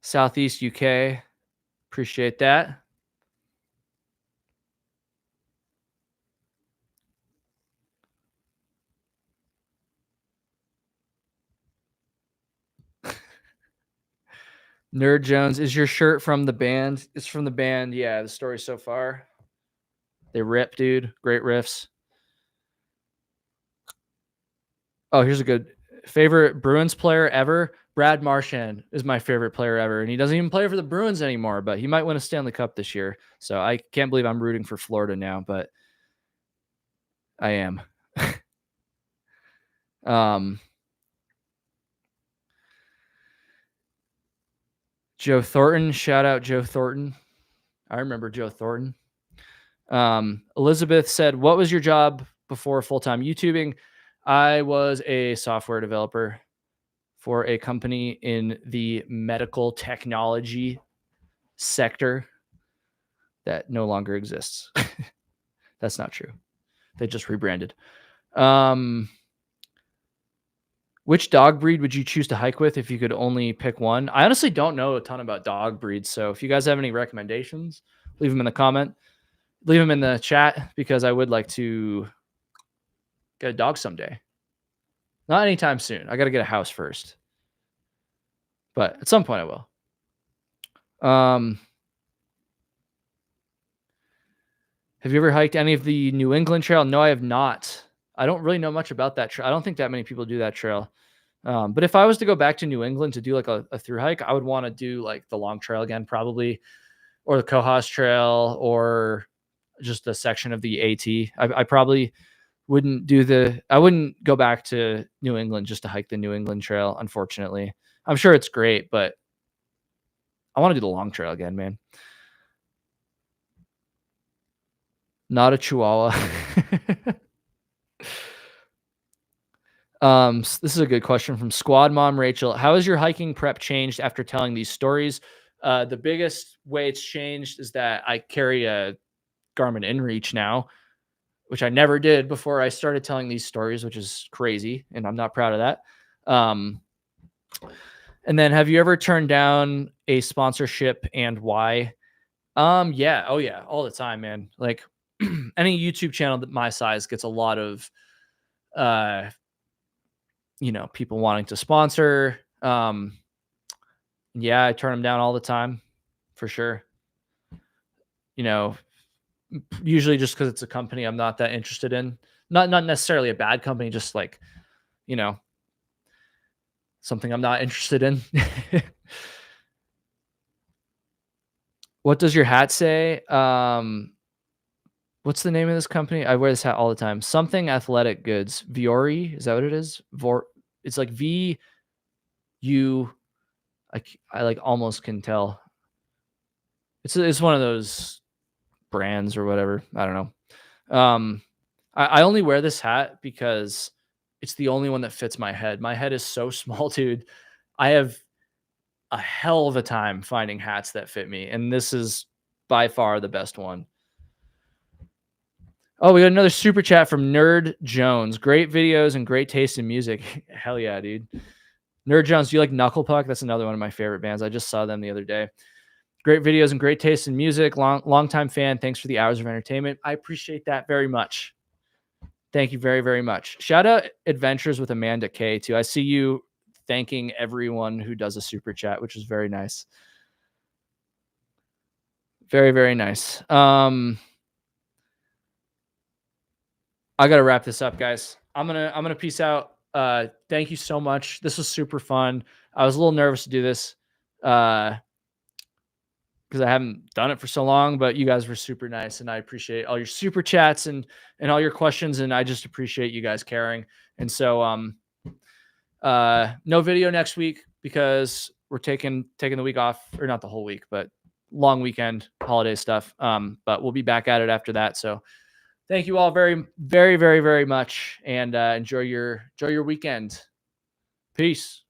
Southeast UK. Appreciate that. Nerd Jones, is your shirt from the band? It's from the band. Yeah, the story so far. They rip, dude. Great riffs. Oh, here's a good favorite Bruins player ever. Brad Marchand is my favorite player ever, and he doesn't even play for the Bruins anymore, but he might win a Stanley Cup this year. So I can't believe I'm rooting for Florida now, but I am. Joe Thornton, shout out Joe Thornton. I remember Joe Thornton. Elizabeth said, what was your job before full-time YouTubing? I was a software developer for a company in the medical technology sector that no longer exists. That's not true. They just rebranded. Which dog breed would you choose to hike with if you could only pick one? I honestly don't know a ton about dog breeds. So if you guys have any recommendations, leave them in the comment. Leave them in the chat, because I would like to get a dog someday. Not anytime soon. I got to get a house first. But at some point I will. Have you ever hiked any of the New England Trail? No, I have not. I don't really know much about that trail. I don't think that many people do that trail. But if I was to go back to New England to do like a through hike, I would want to do like the long trail again, probably, or the Cohos Trail, or just a section of the AT. I probably wouldn't I wouldn't go back to New England just to hike the New England Trail, unfortunately. I'm sure it's great, but I want to do the long trail again, man. Not a Chihuahua. This is a good question from Squad Mom Rachel. How has your hiking prep changed after telling these stories? The biggest way it's changed is that I carry a Garmin InReach now, which I never did before I started telling these stories, which is crazy, and I'm not proud of that. And then, have you ever turned down a sponsorship, and why? Yeah. Oh yeah. All the time, man. Like any YouTube channel that my size gets a lot of, people wanting to sponsor. Yeah, I turn them down all the time, for sure. Usually just because it's a company I'm not that interested in. Not necessarily a bad company, just like, something I'm not interested in. What does your hat say? What's the name of this company? I wear this hat all the time. Something Athletic Goods. Viore, is that what it is? It's like I like almost can tell. It's one of those brands or whatever. I don't know. I only wear this hat because it's the only one that fits my head. My head is so small, dude. I have a hell of a time finding hats that fit me, and this is by far the best one. Oh, we got another super chat from Nerd Jones. Great videos and great taste in music. Hell yeah, dude. Nerd Jones, do you like Knuckle Puck? That's another one of my favorite bands. I just saw them the other day. Great videos and great taste in music. Long time fan. Thanks for the hours of entertainment. I appreciate that very much. Thank you very, very much. Shout out Adventures with Amanda K too. I see you thanking everyone who does a super chat, which is very nice. Very, very nice. I gotta wrap this up, guys. I'm gonna peace out. Thank you so much. This was super fun. I was a little nervous to do this because I haven't done it for so long, but you guys were super nice, and I appreciate all your super chats and all your questions, and I just appreciate you guys caring. And so no video next week because we're taking the week off, or not the whole week, but long weekend, holiday stuff. But we'll be back at it after that. So thank you all very, very, very, very much, and enjoy your weekend. Peace.